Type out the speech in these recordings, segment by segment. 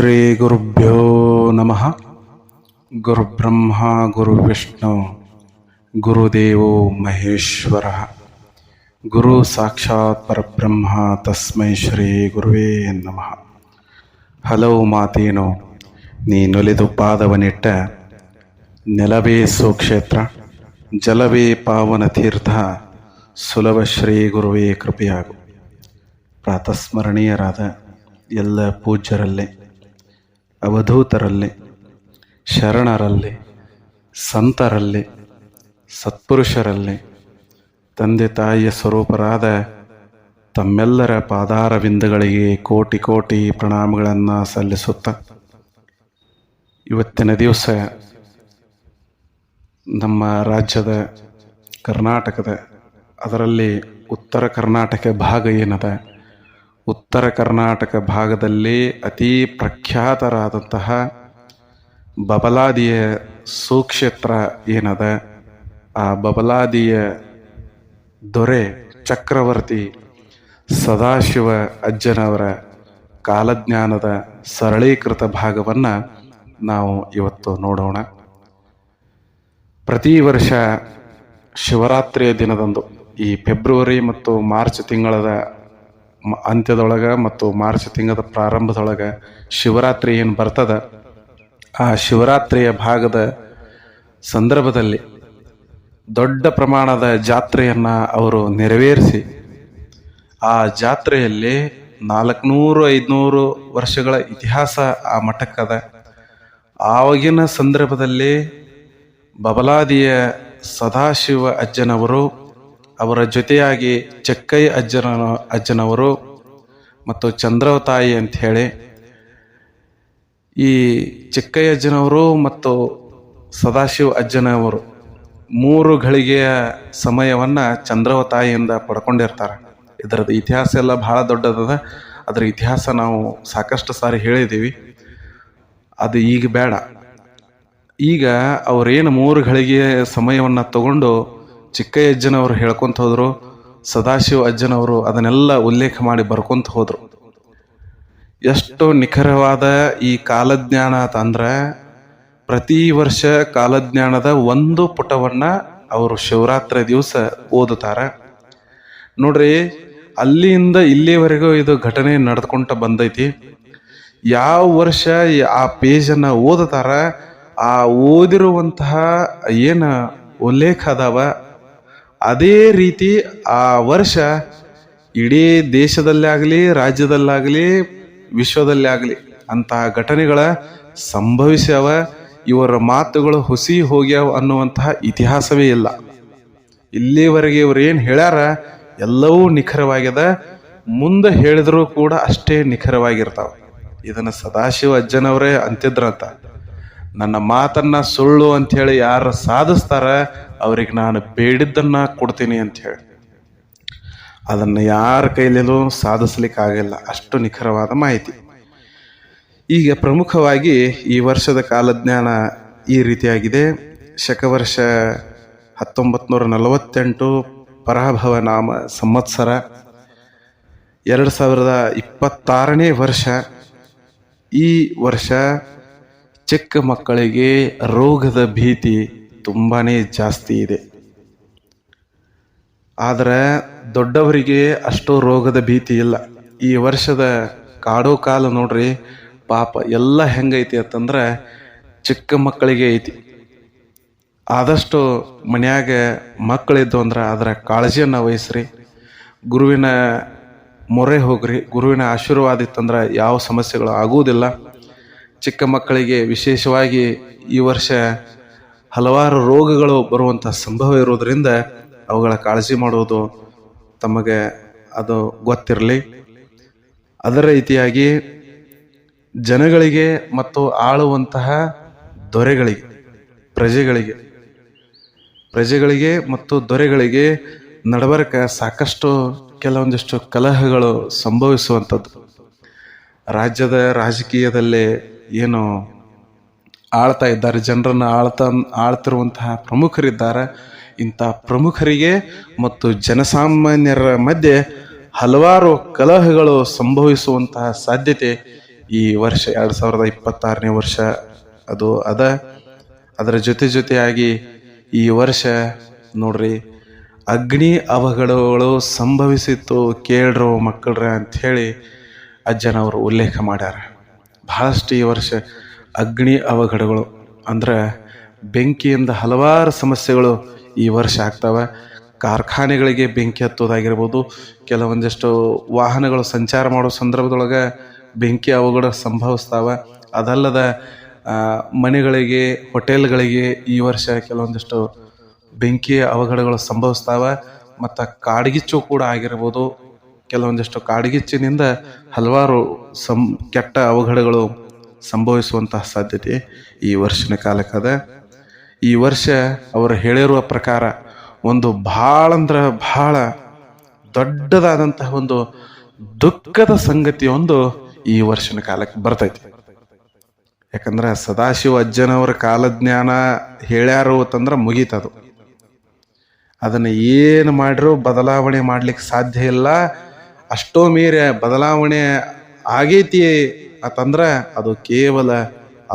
ಶ್ರೀ ಗುರುಭ್ಯೋ ನಮಃ. ಗುರುಬ್ರಹ್ಮ ಗುರುವಿಷ್ಣು ಗುರುದೇವೋ ಮಹೇಶ್ವರ. ಗುರು ಸಾಕ್ಷಾತ್ ಪರಬ್ರಹ್ಮ ತಸ್ಮೈ ಶ್ರೀ ಗುರುವೇ ನಮಃ. ಹಲವು ಮಾತೇನು ನೀನೊಲಿದು ಪಾದವನಿಟ್ಟ ನೆಲವೇ ಸುಕ್ಷೇತ್ರ, ಜಲವೇ ಪಾವನ ತೀರ್ಥ, ಸುಲಭ ಶ್ರೀ ಗುರುವೇ ಕೃಪೆಯಾಗು. ಪ್ರಾತಸ್ಮರಣೀಯರಾದ ಎಲ್ಲ ಪೂಜ್ಯರಲ್ಲಿ, ಅವಧೂತರಲ್ಲಿ, ಶರಣರಲ್ಲಿ, ಸಂತರಲ್ಲಿ, ಸತ್ಪುರುಷರಲ್ಲಿ, ತಂದೆ ತಾಯಿಯ ಸ್ವರೂಪರಾದ ತಮ್ಮೆಲ್ಲರ ಪಾದಾರವಿಂದಗಳಿಗೆ ಕೋಟಿ ಕೋಟಿ ಪ್ರಣಾಮಗಳನ್ನು ಸಲ್ಲಿಸುತ್ತ, ಇವತ್ತಿನ ದಿವಸ ನಮ್ಮ ರಾಜ್ಯದ ಕರ್ನಾಟಕದ, ಅದರಲ್ಲಿ ಉತ್ತರ ಕರ್ನಾಟಕ ಭಾಗ ಏನದ, ಉತ್ತರ ಕರ್ನಾಟಕ ಭಾಗದಲ್ಲಿ ಅತೀ ಪ್ರಖ್ಯಾತರಾದಂತಹ ಬಬಲಾದಿಯ ಸುಕ್ಷೇತ್ರ ಏನದ, ಆ ಬಬಲಾದಿಯ ದೊರೆ ಚಕ್ರವರ್ತಿ ಸದಾಶಿವ ಅಜ್ಜನವರ ಕಾಲಜ್ಞಾನದ ಸರಳೀಕೃತ ಭಾಗವನ್ನು ನಾವು ಇವತ್ತು ನೋಡೋಣ. ಪ್ರತಿ ವರ್ಷ ಶಿವರಾತ್ರಿಯ ದಿನದಂದು, ಈ ಫೆಬ್ರವರಿ ಮತ್ತು ಮಾರ್ಚ್ ತಿಂಗಳದ ಅಂತ್ಯದೊಳಗೆ ಮತ್ತು ಮಾರ್ಚ್ ತಿಂಗಳ ಪ್ರಾರಂಭದೊಳಗೆ ಶಿವರಾತ್ರಿ ಏನು ಬರ್ತದ, ಆ ಶಿವರಾತ್ರಿಯ ಭಾಗದ ಸಂದರ್ಭದಲ್ಲಿ ದೊಡ್ಡ ಪ್ರಮಾಣದ ಜಾತ್ರೆಯನ್ನು ಅವರು ನೆರವೇರಿಸಿ, ಆ ಜಾತ್ರೆಯಲ್ಲಿ 400-500 ವರ್ಷಗಳ ಇತಿಹಾಸ ಆ ಮಠಕ್ಕದ. ಆವಾಗಿನ ಸಂದರ್ಭದಲ್ಲಿ ಬಬಲಾದಿಯ ಸದಾಶಿವ ಅಜ್ಜನವರು, ಅವರ ಜೊತೆಯಾಗಿ ಚೆಕ್ಕಯ್ಯ ಅಜ್ಜನವರು ಮತ್ತು ಚಂದ್ರವತಾಯಿ ಅಂಥೇಳಿ, ಈ ಚೆಕ್ಕಯ್ಯ ಅಜ್ಜನವರು ಮತ್ತು ಸದಾಶಿವ ಅಜ್ಜನವರು 3 ಘಳಿಗೆಯ ಸಮಯವನ್ನು ಚಂದ್ರವತಾಯಿಯಿಂದ ಪಡ್ಕೊಂಡಿರ್ತಾರೆ. ಇದರದ್ದು ಇತಿಹಾಸ ಎಲ್ಲ ಭಾಳ ದೊಡ್ಡದದ. ಅದರ ಇತಿಹಾಸ ನಾವು ಸಾಕಷ್ಟು ಸಾರಿ ಹೇಳಿದ್ದೀವಿ, ಅದು ಈಗ ಬೇಡ. ಈಗ ಅವರೇನು 3 ಘಳಿಗೆಯ ಸಮಯವನ್ನು ತಗೊಂಡು ಚಿಕ್ಕಯ್ಯ ಅಜ್ಜನವರು ಹೇಳ್ಕೊಂತ ಹೋದರು, ಸದಾಶಿವ ಅಜ್ಜನವರು ಅದನ್ನೆಲ್ಲ ಉಲ್ಲೇಖ ಮಾಡಿ ಬರ್ಕೊಂತ ಹೋದರು. ಎಷ್ಟು ನಿಖರವಾದ ಈ ಕಾಲಜ್ಞಾನ ಅಂತಂದ್ರೆ, ಪ್ರತಿ ವರ್ಷ ಕಾಲಜ್ಞಾನದ 1 ಪುಟವನ್ನು ಅವರು ಶಿವರಾತ್ರಿ ದಿವಸ ಓದುತ್ತಾರೆ. ನೋಡ್ರಿ, ಅಲ್ಲಿಂದ ಇಲ್ಲಿವರೆಗೂ ಇದು ಘಟನೆ ನಡೆದುಕೊಂತ ಬಂದೈತಿ. ಯಾವ ವರ್ಷ ಆ ಪೇಜನ್ನು ಓದುತ್ತಾರ, ಆ ಓದಿರುವಂತಹ ಏನು ಉಲ್ಲೇಖ ಅದಾವ, ಅದೇ ರೀತಿ ಆ ವರ್ಷ ಇಡೀ ದೇಶದಲ್ಲೇ ಆಗಲಿ, ರಾಜ್ಯದಲ್ಲಾಗಲಿ, ವಿಶ್ವದಲ್ಲೇ ಆಗಲಿ ಅಂತಹ ಘಟನೆಗಳ ಸಂಭವಿಸ್ಯಾವ. ಇವರ ಮಾತುಗಳು ಹುಸಿ ಹೋಗ್ಯಾವ ಅನ್ನುವಂತಹ ಇತಿಹಾಸವೇ ಇಲ್ಲ. ಇಲ್ಲಿವರೆಗೆ ಇವರು ಏನು ಹೇಳ್ಯಾರ ಎಲ್ಲವೂ ನಿಖರವಾಗ್ಯದ. ಮುಂದೆ ಹೇಳಿದರೂ ಕೂಡ ಅಷ್ಟೇ ನಿಖರವಾಗಿರ್ತಾವ. ಇದನ್ನು ಸದಾಶಿವ ಅಜ್ಜನವರೇ ಅಂತಿದ್ರಂತ, ನನ್ನ ಮಾತನ್ನ ಸುಳ್ಳು ಅಂಥೇಳಿ ಯಾರು ಸಾಧಿಸ್ತಾರ ಅವ್ರಿಗೆ ನಾನು ಬೇಡಿದ್ದನ್ನ ಕೊಡ್ತೀನಿ ಅಂಥೇಳಿ. ಅದನ್ನು ಯಾರ ಕೈಲೂ ಸಾಧಿಸ್ಲಿಕ್ಕಾಗಲ್ಲ, ಅಷ್ಟು ನಿಖರವಾದ ಮಾಹಿತಿ. ಈಗ ಪ್ರಮುಖವಾಗಿ ಈ ವರ್ಷದ ಕಾಲಜ್ಞಾನ ಈ ರೀತಿಯಾಗಿದೆ. ಶಕವರ್ಷ 1948 ಪರಾಭವ ನಾಮ ಸಂವತ್ಸರ, 2026ನೇ ವರ್ಷ. ಈ ವರ್ಷ ಚಿಕ್ಕ ಮಕ್ಕಳಿಗೆ ರೋಗದ ಭೀತಿ ತುಂಬಾನೇ ಜಾಸ್ತಿ ಇದೆ. ಆದರೆ ದೊಡ್ಡವರಿಗೆ ಅಷ್ಟು ರೋಗದ ಭೀತಿ ಇಲ್ಲ. ಈ ವರ್ಷದ ಕಾಡೋ ಕಾಲ ನೋಡ್ರಿ, ಪಾಪ ಎಲ್ಲ ಹೆಂಗೈತಿ ಅಂತಂದ್ರೆ ಚಿಕ್ಕ ಮಕ್ಕಳಿಗೆ ಐತಿ. ಆದಷ್ಟು ಮನ್ಯಾಗ ಮಕ್ಕಳಿದ್ದು ಅಂದ್ರೆ ಅದರ ಕಾಳಜಿಯನ್ನು ವಹಿಸ್ರಿ, ಗುರುವಿನ ಮೊರೆ ಹೋಗ್ರಿ. ಗುರುವಿನ ಆಶೀರ್ವಾದ ಇತ್ತಂದ್ರೆ ಯಾವ ಸಮಸ್ಯೆಗಳು ಆಗುವುದಿಲ್ಲ. ಚಿಕ್ಕ ಮಕ್ಕಳಿಗೆ ವಿಶೇಷವಾಗಿ ಈ ವರ್ಷ ಹಲವಾರು ರೋಗಗಳು ಬರುವಂಥ ಸಂಭವ ಇರೋದರಿಂದ ಅವುಗಳ ಕಾಳಜಿ ಮಾಡುವುದು ತಮಗೆ ಅದು ಗೊತ್ತಿರಲಿ. ಅದರ ರೀತಿಯಾಗಿ ಜನಗಳಿಗೆ ಮತ್ತು ಆಳುವಂತಹ ದೊರೆಗಳಿಗೆ, ಪ್ರಜೆಗಳಿಗೆ ಮತ್ತು ದೊರೆಗಳಿಗೆ ನಡಬರ್ಕ ಸಾಕಷ್ಟು ಕೆಲವೊಂದಿಷ್ಟು ಕಲಹಗಳು ಸಂಭವಿಸುವಂಥದ್ದು. ರಾಜ್ಯದ ರಾಜಕೀಯದಲ್ಲಿ ಏನು ಆಳ್ತಾ ಇದ್ದಾರೆ, ಜನರನ್ನು ಆಳ್ತಿರುವಂತಹ ಪ್ರಮುಖರಿದ್ದಾರೆ. ಇಂಥ ಪ್ರಮುಖರಿಗೆ ಮತ್ತು ಜನಸಾಮಾನ್ಯರ ಮಧ್ಯೆ ಹಲವಾರು ಕಲಹಗಳು ಸಂಭವಿಸುವಂತಹ ಸಾಧ್ಯತೆ ಈ ವರ್ಷ 2026ನೇ ವರ್ಷ ಅದು ಅದರ ಜೊತೆಯಾಗಿ ಈ ವರ್ಷ ನೋಡ್ರಿ ಅಗ್ನಿ ಅವಘಡಗಳು ಸಂಭವಿಸಿತ್ತು ಕೇಳ್ರು ಮಕ್ಕಳ್ರ ಅಂಥೇಳಿ ಅಜ್ಜನವರು ಉಲ್ಲೇಖ ಮಾಡ್ಯಾರ. ಬಹಳಷ್ಟು ಈ ವರ್ಷ ಅಗ್ನಿ ಅವಘಡಗಳು ಅಂದ್ರೆ ಬೆಂಕಿಯಿಂದ ಹಲವಾರು ಸಮಸ್ಯೆಗಳು ಈ ವರ್ಷ ಆಗ್ತವೆ. ಕಾರ್ಖಾನೆಗಳಿಗೆ ಬೆಂಕಿ ಹತ್ತೋದಾಗಿರ್ಬೋದು, ಕೆಲವೊಂದಿಷ್ಟು ವಾಹನಗಳು ಸಂಚಾರ ಮಾಡೋ ಸಂದರ್ಭದೊಳಗೆ ಬೆಂಕಿ ಅವಘಡ ಸಂಭವಿಸ್ತಾವೆ. ಅದಲ್ಲದ ಮನೆಗಳಿಗೆ, ಹೋಟೆಲ್ಗಳಿಗೆ ಈ ವರ್ಷ ಕೆಲವೊಂದಿಷ್ಟು ಬೆಂಕಿ ಅವಘಡಗಳು ಸಂಭವಿಸ್ತಾವೆ. ಮತ್ತು ಕಾಡ್ಗಿಚ್ಚು ಕೂಡ ಆಗಿರ್ಬೋದು. ಕೆಲವೊಂದಿಷ್ಟು ಕಾಡ್ಗಿಚ್ಚಿನಿಂದ ಹಲವಾರು ಕೆಟ್ಟ ಅವಘಡಗಳು ಸಂಭವಿಸುವಂತಹ ಸಾಧ್ಯತೆ ಈ ವರ್ಷದ ಕಾಲಕ್ಕದ. ಈ ವರ್ಷ ಅವರು ಹೇಳಿರುವ ಪ್ರಕಾರ ಒಂದು ಭಾಳ ದೊಡ್ಡದಾದಂತಹ ಒಂದು ದುಃಖದ ಸಂಗತಿ ಒಂದು ಈ ವರ್ಷದ ಕಾಲಕ್ಕೆ ಬರ್ತೈತಿ. ಯಾಕಂದ್ರೆ ಸದಾಶಿವ ಅಜ್ಜನವರ ಕಾಲಜ್ಞಾನ ಹೇಳ್ಯಾರು ಅಂತಂದ್ರೆ ಮುಗೀತದು. ಅದನ್ನು ಏನು ಮಾಡಿದ್ರು ಬದಲಾವಣೆ ಮಾಡ್ಲಿಕ್ಕೆ ಸಾಧ್ಯ ಇಲ್ಲ. ಅಷ್ಟೋ ಮೀರಿ ಬದಲಾವಣೆ ಆಗೈತಿ ಅಂತಂದ್ರೆ ಅದು ಕೇವಲ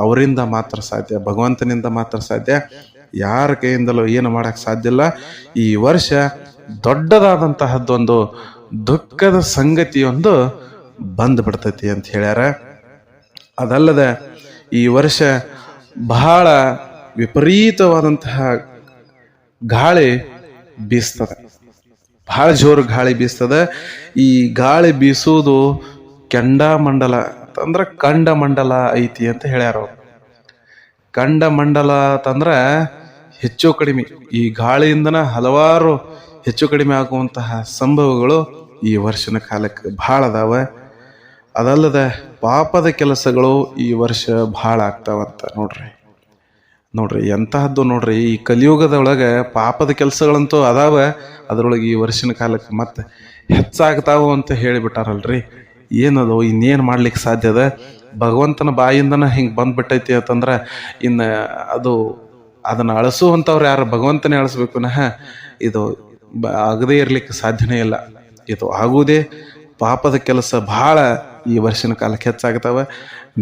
ಅವರಿಂದ ಮಾತ್ರ ಸಾಧ್ಯ, ಭಗವಂತನಿಂದ ಮಾತ್ರ ಸಾಧ್ಯ. ಯಾರ ಕೈಯಿಂದಲೂ ಏನು ಮಾಡಕ್ಕೆ ಸಾಧ್ಯ ಇಲ್ಲ. ಈ ವರ್ಷ ದೊಡ್ಡದಾದಂತಹದ್ದೊಂದು ದುಃಖದ ಸಂಗತಿಯೊಂದು ಬಂದ್ಬಿಡ್ತೈತಿ ಅಂತ ಹೇಳ್ಯಾರ. ಅದಲ್ಲದೆ ಈ ವರ್ಷ ಬಹಳ ವಿಪರೀತವಾದಂತಹ ಗಾಳಿ ಬೀಸ್ತದೆ, ಬಹಳ ಜೋರು ಗಾಳಿ ಬೀಸ್ತದೆ. ಈ ಗಾಳಿ ಬೀಸುವುದು ಕೆಂಡಾಮಂಡಲ ಅಂತಂದ್ರೆ ಖಂಡಮಂಡಲ ಐತಿ ಅಂತ ಹೇಳ್ಯಾರ ಅವ್ರು. ಖಂಡಮಂಡಲ ಅಂತಂದ್ರೆ ಹೆಚ್ಚು ಕಡಿಮೆ, ಈ ಗಾಳಿಯಿಂದನ ಹಲವಾರು ಹೆಚ್ಚು ಕಡಿಮೆ ಆಗುವಂತಹ ಸಂಭವಗಳು ಈ ವರ್ಷದ ಕಾಲಕ್ಕೆ ಭಾಳ ಅದಾವ. ಅದಲ್ಲದೆ ಪಾಪದ ಕೆಲಸಗಳು ಈ ವರ್ಷ ಭಾಳ ಆಗ್ತಾವಂತ. ನೋಡ್ರಿ ಎಂತಹದ್ದು ನೋಡ್ರಿ, ಈ ಕಲಿಯುಗದೊಳಗೆ ಪಾಪದ ಕೆಲಸಗಳಂತೂ ಅದಾವ. ಅದರೊಳಗೆ ಈ ವರ್ಷದ ಕಾಲಕ್ಕೆ ಮತ್ತೆ ಹೆಚ್ಚಾಗ್ತಾವು ಅಂತ ಹೇಳಿಬಿಟ್ಟಾರಲ್ರಿ. ಏನದು ಇನ್ನೇನು ಮಾಡ್ಲಿಕ್ಕೆ ಸಾಧ್ಯ ಅದ? ಭಗವಂತನ ಬಾಯಿಂದನ ಹಿಂಗೆ ಬಂದ್ಬಿಟ್ಟೈತಿ ಅಂತಂದ್ರೆ ಇನ್ನು ಅದನ್ನು ಅಳಿಸುವಂಥವ್ರು ಯಾರು? ಭಗವಂತನೇ ಅಳಿಸ್ಬೇಕು. ಇದು ಆಗದೇ ಇರ್ಲಿಕ್ಕೆ ಸಾಧ್ಯನೇ ಇಲ್ಲ. ಇದು ಆಗುವುದೇ ಪಾಪದ ಕೆಲಸ ಭಾಳ ಈ ವರ್ಷದ ಕಾಲಕ್ಕೆ ಹೆಚ್ಚಾಗ್ತಾವೆ.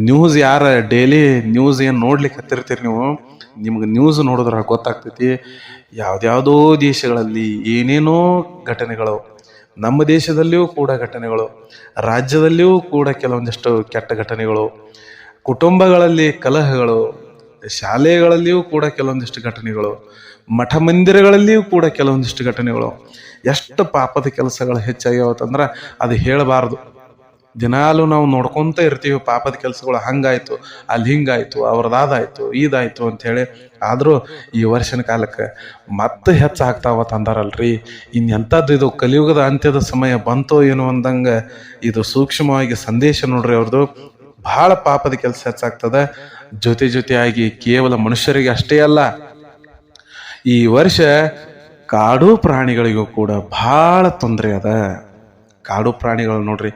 ನ್ಯೂಸ್ ಯಾರ ಡೈಲಿ ನ್ಯೂಸ್ ಏನು ನೋಡ್ಲಿಕ್ಕೆ ಹತ್ತಿರ್ತೀರಿ ನೀವು, ನಿಮ್ಗೆ ನ್ಯೂಸ್ ನೋಡಿದ್ರೆ ಗೊತ್ತಾಗ್ತೈತಿ ಯಾವ್ದ್ಯಾವುದೋ ದೇಶಗಳಲ್ಲಿ ಏನೇನೋ ಘಟನೆಗಳು, ನಮ್ಮ ದೇಶದಲ್ಲಿಯೂ ಕೂಡ ಘಟನೆಗಳು, ರಾಜ್ಯದಲ್ಲಿಯೂ ಕೂಡ ಕೆಲವೊಂದಿಷ್ಟು ಕೆಟ್ಟ ಘಟನೆಗಳು, ಕುಟುಂಬಗಳಲ್ಲಿ ಕಲಹಗಳು, ಶಾಲೆಗಳಲ್ಲಿಯೂ ಕೂಡ ಕೆಲವೊಂದಿಷ್ಟು ಘಟನೆಗಳು, ಮಠ ಮಂದಿರಗಳಲ್ಲಿಯೂ ಕೂಡ ಕೆಲವೊಂದಿಷ್ಟು ಘಟನೆಗಳು. ಎಷ್ಟು ಪಾಪದ ಕೆಲಸಗಳು ಹೆಚ್ಚಾಗ್ಯಾವತ್ತಂದ್ರೆ ಅದು ಹೇಳಬಾರ್ದು. ದಿನಾಲೂ ನಾವು ನೋಡ್ಕೊತ ಇರ್ತೀವಿ ಪಾಪದ ಕೆಲಸಗಳು, ಹಂಗಾಯ್ತು, ಅಲ್ಲಿ ಹಿಂಗಾಯ್ತು, ಅವ್ರದ್ದಾದಾಯ್ತು, ಇದಾಯ್ತು ಅಂಥೇಳಿ. ಆದರೂ ಈ ವರ್ಷದ ಕಾಲಕ್ಕೆ ಮತ್ತೆ ಹೆಚ್ಚಾಗ್ತಾವತ್ ಅಂದಾರಲ್ರಿ. ಇನ್ನೆಂಥದ್ದು ಇದು ಕಲಿಯುಗದ ಅಂತ್ಯದ ಸಮಯ ಬಂತೋ ಏನೋ ಅಂದಂಗೆ ಇದು ಸೂಕ್ಷ್ಮವಾಗಿ ಸಂದೇಶ ನೋಡ್ರಿ ಅವ್ರದ್ದು. ಭಾಳ ಪಾಪದ ಕೆಲಸ ಹೆಚ್ಚಾಗ್ತದೆ. ಜೊತೆಯಾಗಿ ಕೇವಲ ಮನುಷ್ಯರಿಗೆ ಅಷ್ಟೇ ಅಲ್ಲ, ಈ ವರ್ಷ ಕಾಡು ಪ್ರಾಣಿಗಳಿಗೂ ಕೂಡ ಭಾಳ ತೊಂದರೆ ಅದ. ಕಾಡು ಪ್ರಾಣಿಗಳು ನೋಡ್ರಿ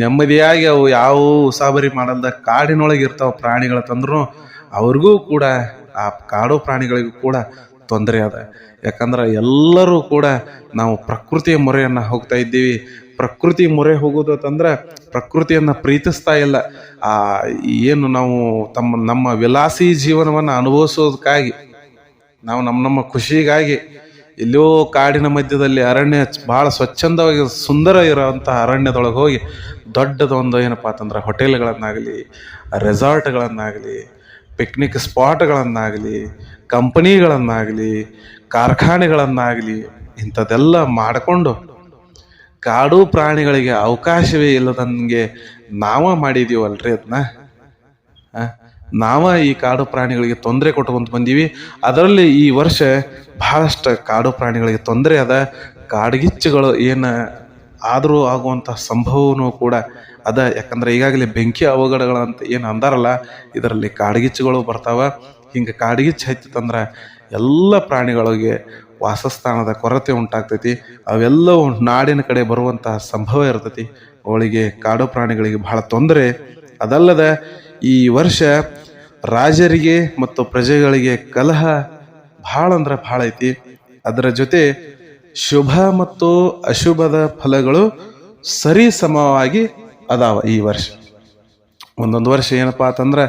ನೆಮ್ಮದಿಯಾಗಿ ಅವು ಯಾವ ಉಸಾಬರಿ ಮಾಡಲ್ದ ಕಾಡಿನೊಳಗೆ ಇರ್ತಾವ ಪ್ರಾಣಿಗಳು ತಂದ್ರೂ ಅವ್ರಿಗೂ ಕೂಡ, ಆ ಕಾಡು ಪ್ರಾಣಿಗಳಿಗೂ ಕೂಡ ತೊಂದರೆ ಅದ. ಯಾಕಂದ್ರೆ ಎಲ್ಲರೂ ಕೂಡ ನಾವು ಪ್ರಕೃತಿಯ ಮೊರೆಯನ್ನು ಹೋಗ್ತಾ ಇದ್ದೀವಿ. ಪ್ರಕೃತಿ ಮೊರೆ ಹೋಗೋದು ಅಂತಂದ್ರೆ ಪ್ರಕೃತಿಯನ್ನು ಪ್ರೀತಿಸ್ತಾ ಇಲ್ಲ. ಏನು ನಾವು ನಮ್ಮ ವಿಲಾಸಿ ಜೀವನವನ್ನು ಅನುಭವಿಸೋದಕ್ಕಾಗಿ, ನಾವು ನಮ್ಮ ಖುಷಿಗಾಗಿ ಎಲ್ಲೋ ಕಾಡಿನ ಮಧ್ಯದಲ್ಲಿ ಅರಣ್ಯ ಭಾಳ ಸ್ವಚ್ಛಂದವಾಗಿ ಸುಂದರ ಇರೋವಂಥ ಅರಣ್ಯದೊಳಗೆ ಹೋಗಿ ದೊಡ್ಡದೊಂದು ಏನಪ್ಪ ಅಂತಂದ್ರೆ ಹೋಟೆಲ್ಗಳನ್ನಾಗಲಿ, ರೆಸಾರ್ಟ್ಗಳನ್ನಾಗಲಿ, ಪಿಕ್ನಿಕ್ ಸ್ಪಾಟ್ಗಳನ್ನಾಗಲಿ, ಕಂಪನಿಗಳನ್ನಾಗಲಿ, ಕಾರ್ಖಾನೆಗಳನ್ನಾಗಲಿ ಇಂಥದ್ದೆಲ್ಲ ಮಾಡಿಕೊಂಡು ಕಾಡು ಪ್ರಾಣಿಗಳಿಗೆ ಅವಕಾಶವೇ ಇಲ್ಲದಂಗೆ ಮಾಡಿದೀವಲ್ರಿ ಅದನ್ನ. ಈ ಕಾಡು ಪ್ರಾಣಿಗಳಿಗೆ ತೊಂದರೆ ಕೊಟ್ಕೊಂತ ಬಂದೀವಿ. ಅದರಲ್ಲಿ ಈ ವರ್ಷ ಬಹಳಷ್ಟು ಕಾಡು ಪ್ರಾಣಿಗಳಿಗೆ ತೊಂದರೆ ಅದ. ಕಾಡ್ಗಿಚ್ಚುಗಳು ಏನು ಆದರೂ ಆಗುವಂಥ ಸಂಭವನೂ ಕೂಡ ಅದ. ಯಾಕಂದ್ರೆ ಈಗಾಗಲೇ ಬೆಂಕಿ ಅವಘಡಗಳಂತ ಏನು ಅಂದಾರಲ್ಲ, ಇದರಲ್ಲಿ ಕಾಡ್ಗಿಚ್ಚುಗಳು ಬರ್ತಾವ. ಹಿಂಗೆ ಕಾಡ್ಗಿಚ್ಚು ಹತ್ತಿತ್ತಂದ್ರೆ ಎಲ್ಲ ಪ್ರಾಣಿಗಳಿಗೆ ವಾಸಸ್ಥಾನದ ಕೊರತೆ ಉಂಟಾಗ್ತೈತಿ. ಅವೆಲ್ಲವೂ ನಾಡಿನ ಕಡೆ ಬರುವಂತಹ ಸಂಭವ ಇರ್ತೈತಿ. ಅವಳಿಗೆ ಕಾಡು ಪ್ರಾಣಿಗಳಿಗೆ ಬಹಳ ತೊಂದರೆ. ಅದಲ್ಲದ ಈ ವರ್ಷ ರಾಜರಿಗೆ ಮತ್ತು ಪ್ರಜೆಗಳಿಗೆ ಕಲಹ ಭಾಳ ಐತಿ. ಅದರ ಜೊತೆ ಶುಭ ಮತ್ತು ಅಶುಭದ ಫಲಗಳು ಸರಿ ಸಮವಾಗಿ ಅದಾವ ಈ ವರ್ಷ. ಒಂದೊಂದು ವರ್ಷ ಏನಪ್ಪ ಅಂತಂದ್ರೆ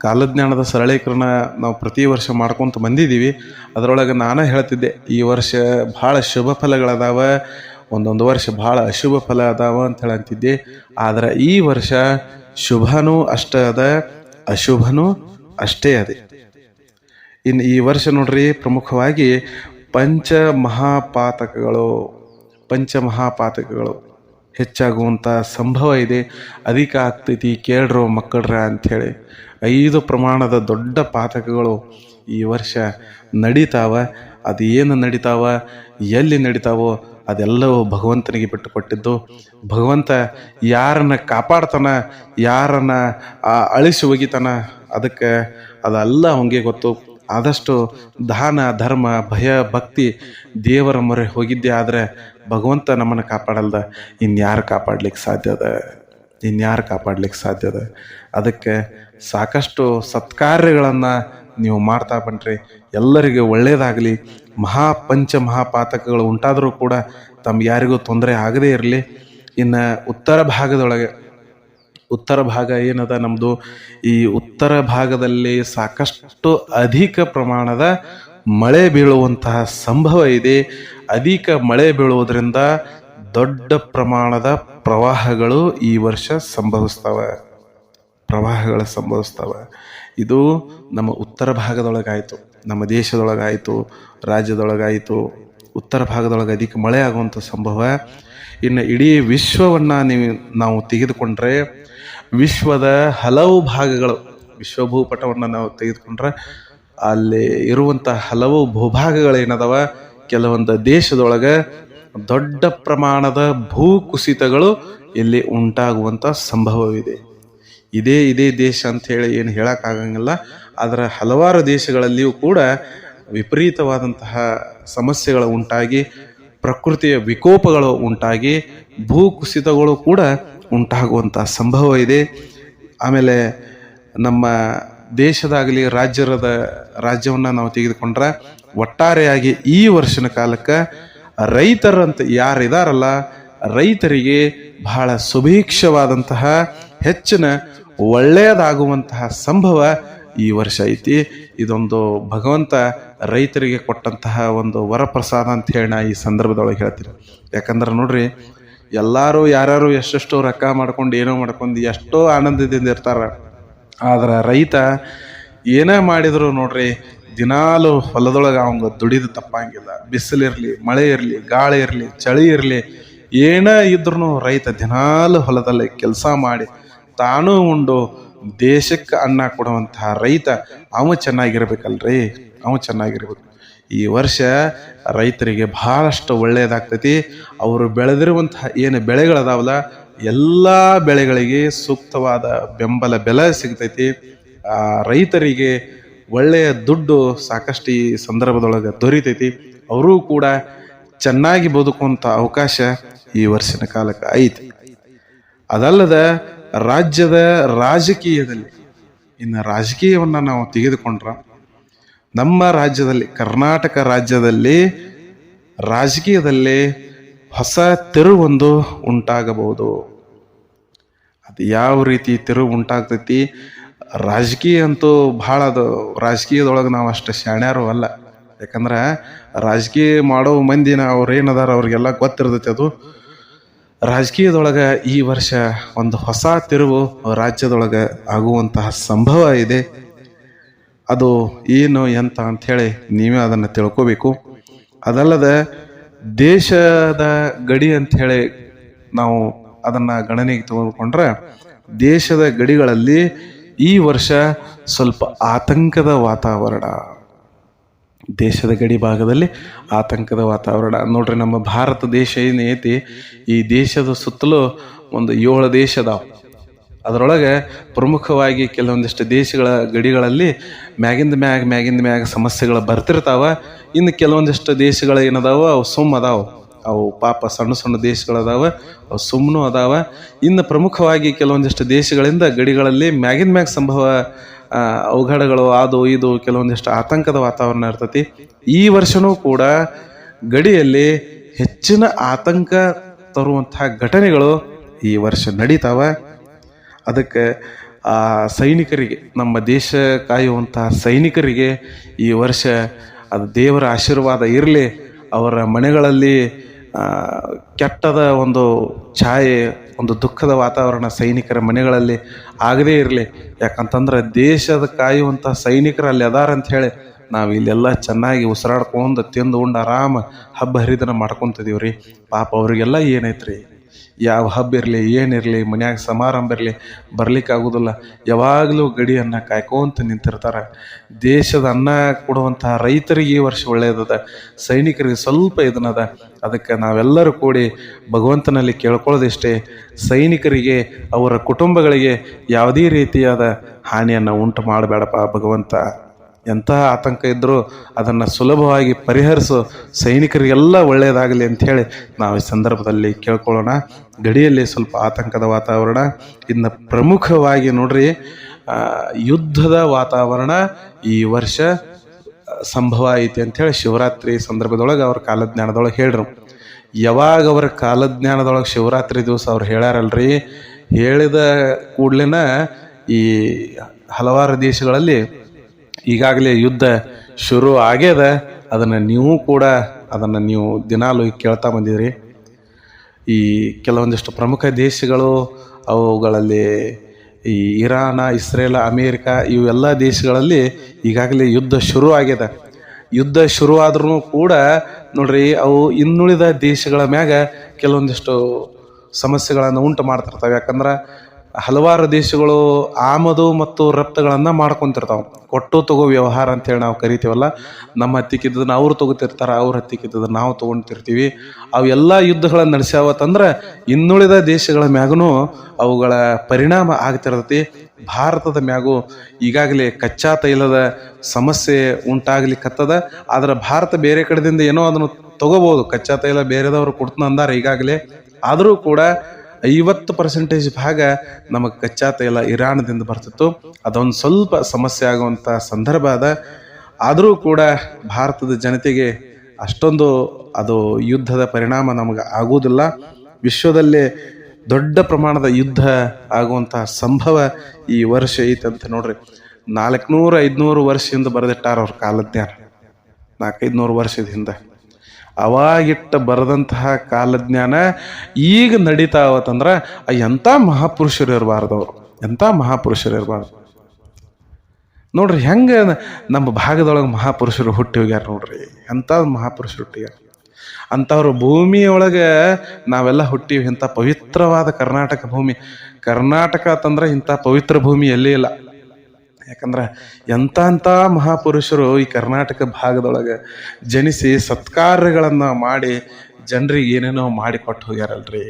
ಕಾಲಜ್ಞಾನದ ಸರಳೀಕರಣ ನಾವು ಪ್ರತಿ ವರ್ಷ ಮಾಡ್ಕೊತ ಬಂದಿದ್ದೀವಿ. ಅದರೊಳಗೆ ನಾನು ಹೇಳ್ತಿದ್ದೆ, ಈ ವರ್ಷ ಭಾಳ ಶುಭ ಫಲಗಳದಾವ, ಒಂದೊಂದು ವರ್ಷ ಭಾಳ ಅಶುಭ ಫಲ ಅದಾವ ಅಂತ ಹೇಳಂತಿದ್ದೆ. ಆದ್ರೆ ಈ ವರ್ಷ ಶುಭನೂ ಅಷ್ಟೇ ಅದ, ಅಶುಭನೂ ಅಷ್ಟೇ ಅದೇ. ಇನ್ನು ಈ ವರ್ಷ ನೋಡ್ರಿ, ಪ್ರಮುಖವಾಗಿ ಪಂಚಮಹಾಪಾತಕಗಳು ಹೆಚ್ಚಾಗುವಂಥ ಸಂಭವ ಇದೆ. ಅಧಿಕ ಆಗ್ತೈತಿ, ಕೇಳ್ರೋ ಮಕ್ಕಳ್ರ ಅಂಥೇಳಿ 5 ಪ್ರಮಾಣದ ದೊಡ್ಡ ಪಾತಕಗಳು ಈ ವರ್ಷ ನಡೀತಾವ. ಅದು ಏನು ನಡೀತಾವ, ಎಲ್ಲಿ ನಡೀತಾವೋ ಅದೆಲ್ಲವೂ ಭಗವಂತನಿಗೆ ಬಿಟ್ಟುಕೊಟ್ಟಿದ್ದು. ಭಗವಂತ ಯಾರನ್ನ ಕಾಪಾಡ್ತಾನ, ಯಾರನ್ನ ಅಳಿಸಿ ಒಗಿತಾನ, ಅದಕ್ಕೆ ಅದೆಲ್ಲ ಅವಂಗೆ ಗೊತ್ತು. ಆದಷ್ಟು ದಾನ ಧರ್ಮ ಭಯ ಭಕ್ತಿ ದೇವರ ಮೊರೆ ಹೋಗಿದ್ದೆ ಆದರೆ ಭಗವಂತ ನಮ್ಮನ್ನು ಕಾಪಾಡಲ್ದ ಇನ್ಯಾರು ಕಾಪಾಡ್ಲಿಕ್ಕೆ ಸಾಧ್ಯ ಅದ. ಅದಕ್ಕೆ ಸಾಕಷ್ಟು ಸತ್ಕಾರ್ಯಗಳನ್ನು ನೀವು ಮಾಡ್ತಾ ಬನ್ನಿರಿ, ಎಲ್ಲರಿಗೂ ಒಳ್ಳೆಯದಾಗಲಿ. ಮಹಾಪಾತಕಗಳು ಉಂಟಾದರೂ ಕೂಡ ತಮ್ಗೆ ಯಾರಿಗೂ ತೊಂದರೆ ಆಗದೇ ಇರಲಿ. ಇನ್ನು ಉತ್ತರ ಭಾಗ ಏನದ ನಮ್ಮದು, ಈ ಉತ್ತರ ಭಾಗದಲ್ಲಿ ಸಾಕಷ್ಟು ಅಧಿಕ ಪ್ರಮಾಣದ ಮಳೆ ಬೀಳುವಂತಹ ಸಂಭವ ಇದೆ. ಅಧಿಕ ಮಳೆ ಬೀಳುವುದರಿಂದ ದೊಡ್ಡ ಪ್ರಮಾಣದ ಪ್ರವಾಹಗಳು ಈ ವರ್ಷ ಸಂಭವಿಸ್ತವೆ. ಇದು ನಮ್ಮ ಉತ್ತರ ಭಾಗದೊಳಗಾಯಿತು, ನಮ್ಮ ದೇಶದೊಳಗಾಯಿತು, ರಾಜ್ಯದೊಳಗಾಯಿತು. ಉತ್ತರ ಭಾಗದೊಳಗೆ ಅಧಿಕ ಮಳೆ ಆಗುವಂಥ ಸಂಭವ. ಇನ್ನು ಇಡೀ ವಿಶ್ವವನ್ನು ನಾವು ತೆಗೆದುಕೊಂಡ್ರೆ, ವಿಶ್ವದ ಹಲವು ಭಾಗಗಳು, ವಿಶ್ವಭೂಪಟವನ್ನು ನಾವು ತೆಗೆದುಕೊಂಡ್ರೆ ಅಲ್ಲಿ ಇರುವಂಥ ಹಲವು ಭೂಭಾಗಗಳೇನದವ, ಕೆಲವೊಂದು ದೇಶದೊಳಗೆ ದೊಡ್ಡ ಪ್ರಮಾಣದ ಭೂಕುಸಿತಗಳು ಇಲ್ಲಿ ಉಂಟಾಗುವಂಥ ಸಂಭವವಿದೆ. ಇದೇ ದೇಶ ಅಂಥೇಳಿ ಏನು ಹೇಳೋಕ್ಕಾಗಂಗಿಲ್ಲ. ಆದರೆ ಹಲವಾರು ದೇಶಗಳಲ್ಲಿಯೂ ಕೂಡ ವಿಪರೀತವಾದಂತಹ ಸಮಸ್ಯೆಗಳು ಉಂಟಾಗಿ, ಪ್ರಕೃತಿಯ ವಿಕೋಪಗಳು ಉಂಟಾಗಿ, ಭೂಕುಸಿತಗಳು ಕೂಡ ಉಂಟಾಗುವಂಥ ಸಂಭವ ಇದೆ. ಆಮೇಲೆ ನಮ್ಮ ದೇಶದಾಗಲಿ ರಾಜ್ಯವನ್ನು ನಾವು ತೆಗೆದುಕೊಂಡ್ರೆ ಒಟ್ಟಾರೆಯಾಗಿ ಈ ವರ್ಷದ ಕಾಲಕ್ಕೆ ರೈತರಂತ ಯಾರಿದಾರಲ್ಲ, ರೈತರಿಗೆ ಬಹಳ ಸುಭೀಕ್ಷವಾದಂತಹ ಹೆಚ್ಚಿನ ಒಳ್ಳೆಯದಾಗುವಂತಹ ಸಂಭವ ಈ ವರ್ಷ ಐತಿ. ಇದೊಂದು ಭಗವಂತ ರೈತರಿಗೆ ಕೊಟ್ಟಂತಹ ಒಂದು ವರಪ್ರಸಾದ ಅಂತ ಹೇಳಿ ನಾ ಈ ಸಂದರ್ಭದೊಳಗೆ ಹೇಳ್ತೀನಿ. ಯಾಕಂದ್ರೆ ನೋಡ್ರಿ, ಎಲ್ಲರೂ ಯಾರು ಎಷ್ಟೆಷ್ಟೋ ರೊಕ್ಕ ಮಾಡ್ಕೊಂಡು ಏನೋ ಮಾಡ್ಕೊಂಡು ಎಷ್ಟೋ ಆನಂದದಿಂದ ಇರ್ತಾರ. ಆದ್ರೆ ರೈತ ಏನೇ ಮಾಡಿದ್ರು ನೋಡ್ರಿ, ದಿನಾಲು ಹೊಲದೊಳಗೆ ಅವಂಗ ದುಡಿದು ತಪ್ಪಂಗಿಲ್ಲ. ಬಿಸಿಲಿರಲಿ, ಮಳೆ ಇರಲಿ, ಗಾಳಿ ಇರಲಿ, ಚಳಿ ಇರಲಿ, ಏನೇ ಇದ್ರೂ ರೈತ ದಿನಾಲು ಹೊಲದಲ್ಲಿ ಕೆಲಸ ಮಾಡಿ ತಾನೂ ಉಂಡು ದೇಶಕ್ಕೆ ಅನ್ನ ಕೊಡುವಂತಹ ರೈತ ಅವ ಚೆನ್ನಾಗಿರ್ಬೇಕಲ್ರಿ, ಚೆನ್ನಾಗಿರ್ಬೇಕು. ಈ ವರ್ಷ ರೈತರಿಗೆ ಬಹಳಷ್ಟು ಒಳ್ಳೆಯದಾಗ್ತೈತಿ. ಅವರು ಬೆಳೆದಿರುವಂತಹ ಏನು ಬೆಳೆಗಳದಾವಲ್ಲ, ಎಲ್ಲ ಬೆಳೆಗಳಿಗೆ ಸೂಕ್ತವಾದ ಬೆಂಬಲ ಬೆಲೆ ಸಿಗ್ತೈತಿ. ರೈತರಿಗೆ ಒಳ್ಳೆಯ ದುಡ್ಡು ಸಾಕಷ್ಟು ಈ ಸಂದರ್ಭದೊಳಗೆ ದೊರೀತೈತಿ. ಅವರೂ ಕೂಡ ಚೆನ್ನಾಗಿ ಬದುಕುವಂಥ ಅವಕಾಶ ಈ ವರ್ಷದ ಕಾಲಕ್ಕೆ ಐತಿ. ಅದಲ್ಲದ ರಾಜ್ಯದ ರಾಜಕೀಯದಲ್ಲಿ, ಇನ್ನು ರಾಜಕೀಯವನ್ನು ನಾವು ತೆಗೆದುಕೊಂಡ್ರೆ, ನಮ್ಮ ರಾಜ್ಯದಲ್ಲಿ, ಕರ್ನಾಟಕ ರಾಜ್ಯದಲ್ಲಿ ರಾಜಕೀಯದಲ್ಲಿ ಹೊಸ ತಿರುವೊಂದು ಉಂಟಾಗಬಹುದು. ಅದು ಯಾವ ರೀತಿ ತಿರುವು ಉಂಟಾಗ್ತೈತಿ, ರಾಜಕೀಯ ಅಂತೂ ಭಾಳ ಅದು. ರಾಜಕೀಯದೊಳಗೆ ನಾವು ಅಷ್ಟು ಶಾಣ್ಯಾರು ಅಲ್ಲ. ಯಾಕಂದ್ರೆ ರಾಜಕೀಯ ಮಾಡೋ ಮಂದಿನ ಅವ್ರು ಏನದಾರ ಅವ್ರಿಗೆಲ್ಲ ಗೊತ್ತಿರ್ತೈತಿ. ಅದು ರಾಜಕೀಯದೊಳಗೆ ಈ ವರ್ಷ ಒಂದು ಹೊಸ ತಿರುವು ರಾಜ್ಯದೊಳಗೆ ಆಗುವಂತಹ ಸಂಭವ ಇದೆ. ಅದು ಏನು ಎಂತ ಅಂಥೇಳಿ ನೀವೇ ಅದನ್ನು ತಿಳ್ಕೋಬೇಕು. ಅದಲ್ಲದ ದೇಶದ ಗಡಿ ಅಂಥೇಳಿ ನಾವು ಅದನ್ನು ಗಣನೆಗೆ ತೆಗೆದುಕೊಂಡ್ರೆ, ದೇಶದ ಗಡಿಗಳಲ್ಲಿ ಈ ವರ್ಷ ಸ್ವಲ್ಪ ಆತಂಕದ ವಾತಾವರಣ. ದೇಶದ ಗಡಿ ಭಾಗದಲ್ಲಿ ಆತಂಕದ ವಾತಾವರಣ ನೋಡ್ರಿ. ನಮ್ಮ ಭಾರತ ದೇಶ ಏನು ಐತಿ, ಈ ದೇಶದ ಸುತ್ತಲೂ ಒಂದು 7 ದೇಶ ಅದಾವ. ಅದರೊಳಗೆ ಪ್ರಮುಖವಾಗಿ ಕೆಲವೊಂದಿಷ್ಟು ದೇಶಗಳ ಗಡಿಗಳಲ್ಲಿ ಮ್ಯಾಗಿಂದ ಮ್ಯಾಗ ಸಮಸ್ಯೆಗಳು ಬರ್ತಿರ್ತಾವ. ಇನ್ನು ಕೆಲವೊಂದಿಷ್ಟು ದೇಶಗಳು ಏನದಾವ, ಅವು ಅದಾವ. ಅವು ಪಾಪ ಸಣ್ಣ ದೇಶಗಳದಾವ, ಅವು ಸುಮ್ಮನೂ ಅದಾವ. ಇನ್ನು ಪ್ರಮುಖವಾಗಿ ಕೆಲವೊಂದಿಷ್ಟು ದೇಶಗಳಿಂದ ಗಡಿಗಳಲ್ಲಿ ಮ್ಯಾಗ ಸಂಭವ ಅವಘಡಗಳು ಅದು ಇದು ಕೆಲವೊಂದಿಷ್ಟು ಆತಂಕದ ವಾತಾವರಣ ಇರ್ತೈತಿ. ಈ ವರ್ಷನೂ ಕೂಡ ಗಡಿಯಲ್ಲಿ ಹೆಚ್ಚಿನ ಆತಂಕ ತರುವಂತಹ ಘಟನೆಗಳು ಈ ವರ್ಷ ನಡೀತಾವ. ಅದಕ್ಕೆ ಆ ಸೈನಿಕರಿಗೆ, ನಮ್ಮ ದೇಶ ಕಾಯುವಂತಹ ಸೈನಿಕರಿಗೆ ಈ ವರ್ಷ ಅದು ದೇವರ ಆಶೀರ್ವಾದ ಇರಲಿ. ಅವರ ಮನೆಗಳಲ್ಲಿ ಕೆಟ್ಟದ ಒಂದು ಛಾಯೆ, ಒಂದು ದುಃಖದ ವಾತಾವರಣ ಸೈನಿಕರ ಮನೆಗಳಲ್ಲಿ ಆಗದೇ ಇರಲಿ. ಯಾಕಂತಂದ್ರೆ ದೇಶದ ಕಾಯುವಂಥ ಸೈನಿಕರು ಅಲ್ಲಿ ಅದಾರ ಅಂತ ಹೇಳಿ ನಾವು ಇಲ್ಲೆಲ್ಲ ಚೆನ್ನಾಗಿ ಉಸಿರಾಡ್ಕೊಂಡು ತಿಂದು ಉಂಡು ಆರಾಮ ಹಬ್ಬ ಹರಿದನ ಮಾಡ್ಕೊತಿದೀವಿ ರೀ. ಪಾಪ ಅವ್ರಿಗೆಲ್ಲ ಏನೈತ್ರಿ, ಯಾವ ಹಬ್ಬ ಇರಲಿ ಏನಿರಲಿ, ಮನ್ಯಾಗ ಸಮಾರಂಭ ಇರಲಿ ಬರ್ಲಿಕ್ಕೆ ಆಗೋದಿಲ್ಲ. ಯಾವಾಗಲೂ ಗಡಿಯನ್ನು ಕಾಯ್ಕೊಂತ ನಿಂತಿರ್ತಾರೆ. ದೇಶದ ಅನ್ನ ಕೊಡುವಂತಹ ರೈತರಿಗೆ ಈ ವರ್ಷ ಒಳ್ಳೆಯದದ, ಸೈನಿಕರಿಗೆ ಸ್ವಲ್ಪ ಇದನ್ನದ. ಅದಕ್ಕೆ ನಾವೆಲ್ಲರೂ ಕೂಡಿ ಭಗವಂತನಲ್ಲಿ ಕೇಳ್ಕೊಳ್ಳೋದಿಷ್ಟೇ, ಸೈನಿಕರಿಗೆ ಅವರ ಕುಟುಂಬಗಳಿಗೆ ಯಾವುದೇ ರೀತಿಯಾದ ಹಾನಿಯನ್ನು ಉಂಟು ಮಾಡಬೇಡಪ್ಪ ಭಗವಂತ. ಎಂತಹ ಆತಂಕ ಇದ್ದರೂ ಅದನ್ನು ಸುಲಭವಾಗಿ ಪರಿಹರಿಸೋ ಸೈನಿಕರಿಗೆಲ್ಲ ಒಳ್ಳೆಯದಾಗಲಿ ಅಂಥೇಳಿ ನಾವು ಈ ಸಂದರ್ಭದಲ್ಲಿ ಕೇಳ್ಕೊಳ್ಳೋಣ. ಗಡಿಯಲ್ಲಿ ಸ್ವಲ್ಪ ಆತಂಕದ ವಾತಾವರಣ. ಇನ್ನು ಪ್ರಮುಖವಾಗಿ ನೋಡ್ರಿ, ಯುದ್ಧದ ವಾತಾವರಣ ಈ ವರ್ಷ ಸಂಭವ ಐತಿ ಅಂಥೇಳಿ ಶಿವರಾತ್ರಿ ಸಂದರ್ಭದೊಳಗೆ ಅವ್ರ ಕಾಲಜ್ಞಾನದೊಳಗೆ ಹೇಳ್ರು. ಯಾವಾಗ ಅವರ ಕಾಲಜ್ಞಾನದೊಳಗೆ ಶಿವರಾತ್ರಿ ದಿವಸ ಅವ್ರು ಹೇಳ್ಯಾರಲ್ರಿ, ಹೇಳಿದ ಕೂಡ್ಲಿನ ಈ ಹಲವಾರು ದೇಶಗಳಲ್ಲಿ ಈಗಾಗಲೇ ಯುದ್ಧ ಶುರು ಆಗ್ಯದ. ಅದನ್ನು ನೀವು ದಿನಾಲು ಕೇಳ್ತಾ ಬಂದಿದ್ರಿ. ಈ ಕೆಲವೊಂದಿಷ್ಟು ಪ್ರಮುಖ ದೇಶಗಳು, ಅವುಗಳಲ್ಲಿ ಈ ಇರಾನ, ಇಸ್ರೇಲ್, ಅಮೇರಿಕ, ಇವೆಲ್ಲ ದೇಶಗಳಲ್ಲಿ ಈಗಾಗಲೇ ಯುದ್ಧ ಶುರು ಆಗ್ಯದ. ಯುದ್ಧ ಶುರು ಆದ್ರೂ ಕೂಡ ನೋಡ್ರಿ, ಅವು ಇನ್ನುಳಿದ ದೇಶಗಳ ಮ್ಯಾಗ ಕೆಲವೊಂದಿಷ್ಟು ಸಮಸ್ಯೆಗಳನ್ನು ಉಂಟು ಮಾಡ್ತಿರ್ತಾವೆ. ಯಾಕಂದ್ರೆ ಹಲವಾರು ದೇಶಗಳು ಆಮದು ಮತ್ತು ರಫ್ತುಗಳನ್ನು ಮಾಡ್ಕೊತಿರ್ತಾವೆ. ಕೊಟ್ಟು ತಗೋ ವ್ಯವಹಾರ ಅಂತೇಳಿ ನಾವು ಕರಿತೀವಲ್ಲ. ನಮ್ಮ ಹತ್ತಿಕ್ಕಿದ್ದನ್ನು ಅವ್ರು ತೊಗೋತಿರ್ತಾರೆ, ಅವ್ರ ಹತ್ತಿಕ್ಕಿದ್ದನ್ನು ನಾವು ತೊಗೊತಿರ್ತೀವಿ. ಅವೆಲ್ಲ ಯುದ್ಧಗಳನ್ನು ನಡೆಸ್ಯಾವತ್ತಂದ್ರೆ ಇನ್ನುಳಿದ ದೇಶಗಳ ಮ್ಯಾಗೂ ಅವುಗಳ ಪರಿಣಾಮ ಆಗ್ತಿರ್ತೈತಿ. ಭಾರತದ ಮ್ಯಾಗೂ ಈಗಾಗಲೇ ಕಚ್ಚಾ ತೈಲದ ಸಮಸ್ಯೆ ಉಂಟಾಗ್ಲಿಕ್ಕತ್ತದ. ಆದ್ರೆ ಭಾರತ ಬೇರೆ ಕಡೆದಿಂದ ಏನೋ ಅದನ್ನು ತಗೋಬೋದು, ಕಚ್ಚಾ ತೈಲ ಬೇರೆದವರು ಕೊಡ್ತಾನ ಅಂದಾರ ಈಗಾಗಲೇ. ಆದರೂ ಕೂಡ 50% ಭಾಗ ನಮಗೆ ಕಚ್ಚಾ ತೈಲ ಇರಾನದಿಂದ ಬರ್ತಿತ್ತು. ಅದೊಂದು ಸ್ವಲ್ಪ ಸಮಸ್ಯೆ ಆಗುವಂಥ ಸಂದರ್ಭ ಅದ. ಆದರೂ ಕೂಡ ಭಾರತದ ಜನತೆಗೆ ಅಷ್ಟೊಂದು ಅದು ಯುದ್ಧದ ಪರಿಣಾಮ ನಮಗೆ ಆಗುವುದಿಲ್ಲ. ವಿಶ್ವದಲ್ಲೇ ದೊಡ್ಡ ಪ್ರಮಾಣದ ಯುದ್ಧ ಆಗುವಂಥ ಸಂಭವ ಈ ವರ್ಷ ಐತಂತ ನೋಡ್ರಿ. 400-500 ವರ್ಷದಿಂದ ಬರೆದಿಟ್ಟಾರ ಅವ್ರ ಕಾಲಜ್ಞಾನ. 400-500 ವರ್ಷದ ಹಿಂದೆ ಅವಾಗಿಟ್ಟ ಬರೆದಂತಹ ಕಾಲಜ್ಞಾನ ಈಗ ನಡೀತಾವತ್ತಂದ್ರೆ ಎಂಥ ಮಹಾಪುರುಷರು ಇರಬಾರ್ದವ್ರು, ಎಂಥ ಮಹಾಪುರುಷರು ಇರಬಾರ್ದು. ನೋಡ್ರಿ ಹೆಂಗೆ ನಮ್ಮ ಭಾಗದೊಳಗೆ ಮಹಾಪುರುಷರು ಹುಟ್ಟಿ ಹೋಗ್ಯಾರ ನೋಡ್ರಿ, ಎಂಥ ಮಹಾಪುರುಷರು ಹುಟ್ಟಿಗ್ಯಾರ. ಅಂಥವ್ರು ಭೂಮಿಯೊಳಗೆ ನಾವೆಲ್ಲ ಹುಟ್ಟಿವಿ. ಇಂಥ ಪವಿತ್ರವಾದ ಕರ್ನಾಟಕ ಭೂಮಿ, ಕರ್ನಾಟಕ ಅಂತಂದ್ರೆ ಇಂಥ ಪವಿತ್ರ ಭೂಮಿ ಎಲ್ಲೇ ಇಲ್ಲ. ಯಾಕಂದ್ರೆ ಎಂಥ ಮಹಾಪುರುಷರು ಈ ಕರ್ನಾಟಕ ಭಾಗದೊಳಗೆ ಜನಿಸಿ ಸತ್ಕಾರ್ಯಗಳನ್ನು ಮಾಡಿ ಜನರಿಗೆ ಏನೇನೋ ಮಾಡಿ ಕೊಟ್ಟು ಹೋಗ್ಯಾರಲ್ರಿ.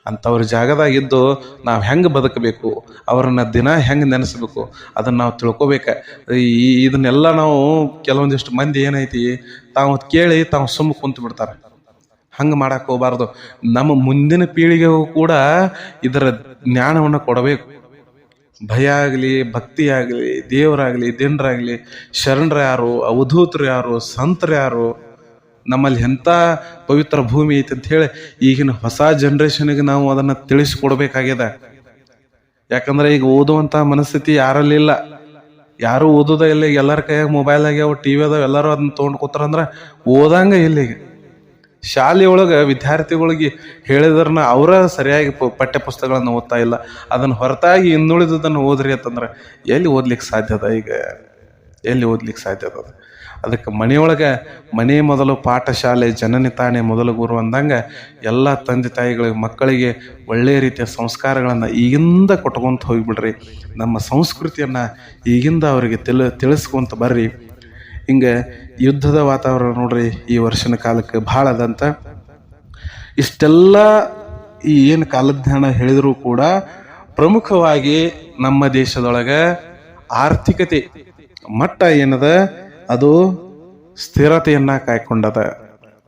ಅಂಥವ್ರ ಜಾಗದಾಗಿದ್ದು ನಾವು ಹೆಂಗೆ ಬದುಕಬೇಕು, ಅವ್ರನ್ನ ದಿನ ಹೆಂಗೆ ನೆನೆಸ್ಬೇಕು, ಅದನ್ನು ನಾವು ತಿಳ್ಕೊಬೇಕು. ಇದನ್ನೆಲ್ಲ ನಾವು ಕೆಲವೊಂದಿಷ್ಟು ಮಂದಿ ಏನೈತಿ ತಾವು ಕೇಳಿ ತಾವು ಸುಮ್ಮ ಕುಂತು ಬಿಡ್ತಾರೆ. ಹಂಗೆ ಮಾಡಕ್ಕೆ ಹೋಗ್ಬಾರ್ದು. ನಮ್ಮ ಮುಂದಿನ ಪೀಳಿಗೆಗೂ ಕೂಡ ಇದರ ಜ್ಞಾನವನ್ನು ಕೊಡಬೇಕು. ಭಯ ಆಗಲಿ, ಭಕ್ತಿ ಆಗಲಿ, ದೇವರಾಗಲಿ, ದಿನರಾಗಲಿ, ಶರಣರು ಯಾರು, ಅವಧೂತರು ಯಾರು, ಸಂತರು ಯಾರು, ನಮ್ಮಲ್ಲಿ ಎಂಥ ಪವಿತ್ರ ಭೂಮಿ ಐತಿ ಅಂತ ಹೇಳಿ ಈಗಿನ ಹೊಸ ಜನ್ರೇಷನ್ಗೆ ನಾವು ಅದನ್ನು ತಿಳಿಸ್ಕೊಡ್ಬೇಕಾಗ್ಯದ. ಯಾಕಂದ್ರೆ ಈಗ ಓದುವಂಥ ಮನಸ್ಥಿತಿ ಯಾರಲ್ಲಿಲ್ಲ, ಯಾರು ಓದೋದ ಇಲ್ಲ. ಈಗ ಎಲ್ಲರ ಕೈಯಾಗ ಮೊಬೈಲ್ ಆಗ್ಯಾವ, ಟಿವಿ ಅದಾವ, ಎಲ್ಲರೂ ಅದನ್ನ ತೊಗೊಂಡು ಕೂತಾರಂದ್ರೆ ಓದಂಗ ಇಲ್ಲ. ಈಗ ಶಾಲೆಯೊಳಗೆ ವಿದ್ಯಾರ್ಥಿಗಳಿಗೆ ಹೇಳಿದ್ರನ್ನ ಅವರ ಸರಿಯಾಗಿ ಪಠ್ಯ ಪುಸ್ತಕಗಳನ್ನು ಓದ್ತಾ ಇಲ್ಲ. ಅದನ್ನು ಹೊರತಾಗಿ ಇನ್ನುಳಿದುದನ್ನು ಓದ್ರಿ ಅಂತಂದ್ರೆ ಎಲ್ಲಿ ಓದ್ಲಿಕ್ಕೆ ಸಾಧ್ಯದ? ಈಗ ಎಲ್ಲಿ ಓದ್ಲಿಕ್ಕೆ ಸಾಧ್ಯದ? ಅದಕ್ಕೆ ಮನೆಯೊಳಗೆ ಮನೆ ಮೊದಲು ಪಾಠಶಾಲೆ, ಜನನಿ ತಾನೇ ಮೊದಲು ಗುರು ಅಂದಂಗೆ ಎಲ್ಲ ತಂದೆ ತಾಯಿಗಳಿಗೆ ಮಕ್ಕಳಿಗೆ ಒಳ್ಳೆಯ ರೀತಿಯ ಸಂಸ್ಕಾರಗಳನ್ನು ಈಗಿಂದ ಕೊಟ್ಕೊಂತ ಹೋಗಿಬಿಡ್ರಿ. ನಮ್ಮ ಸಂಸ್ಕೃತಿಯನ್ನು ಈಗಿಂದ ಅವರಿಗೆ ತಿಳಿಸ್ಕೊಂತ ಬರ್ರಿ. ಹಿಂಗೆ ಯುದ್ಧದ ವಾತಾವರಣ ನೋಡ್ರಿ ಈ ವರ್ಷನ ಕಾಲಕ್ಕೆ ಭಾಳ ಅದಂತ. ಇಷ್ಟೆಲ್ಲ ಈ ಏನು ಕಾಲಜ್ಞಾನ ಹೇಳಿದರೂ ಕೂಡ ಪ್ರಮುಖವಾಗಿ ನಮ್ಮ ದೇಶದೊಳಗೆ ಆರ್ಥಿಕತೆ ಮಟ್ಟ ಏನದ ಅದು ಸ್ಥಿರತೆಯನ್ನ ಕಾಯ್ಕೊಂಡದ.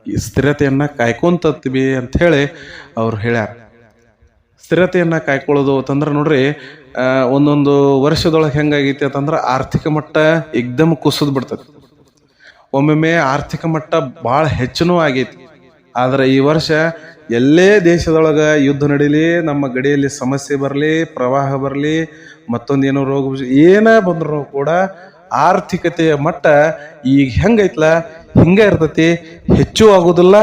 ಈ ಸ್ಥಿರತೆಯನ್ನ ಕಾಯ್ಕೊಂತೀವಿ ಅಂತ ಹೇಳಿ ಅವ್ರು ಹೇಳ್ಯಾರ. ಸ್ಥಿರತೆಯನ್ನ ಕಾಯ್ಕೊಳ್ಳೋದು ಅಂತಂದ್ರೆ ನೋಡ್ರಿ, ಒಂದೊಂದು ವರ್ಷದೊಳಗೆ ಹೆಂಗಾಗೈತಿ ಅಂತಂದ್ರೆ ಆರ್ಥಿಕ ಮಟ್ಟ ಏಕ್ದಮ್ ಕುಸಿದ್ ಬಿಡ್ತದೆ. ಒಮ್ಮೊಮ್ಮೆ ಆರ್ಥಿಕ ಮಟ್ಟ ಭಾಳ ಹೆಚ್ಚನೂ ಆಗೈತಿ. ಆದರೆ ಈ ವರ್ಷ ಎಲ್ಲೇ ದೇಶದೊಳಗೆ ಯುದ್ಧ ನಡೀಲಿ, ನಮ್ಮ ಗಡಿಯಲ್ಲಿ ಸಮಸ್ಯೆ ಬರಲಿ, ಪ್ರವಾಹ ಬರಲಿ, ಮತ್ತೊಂದೇನೋ ರೋಗ ಏನ ಬಂದ್ರು ಕೂಡ ಆರ್ಥಿಕತೆಯ ಮಟ್ಟ ಈಗ ಹೆಂಗೈತ್ಲ ಹಿಂಗೆ ಇರ್ತೈತಿ, ಹೆಚ್ಚು ಆಗೋದಿಲ್ಲ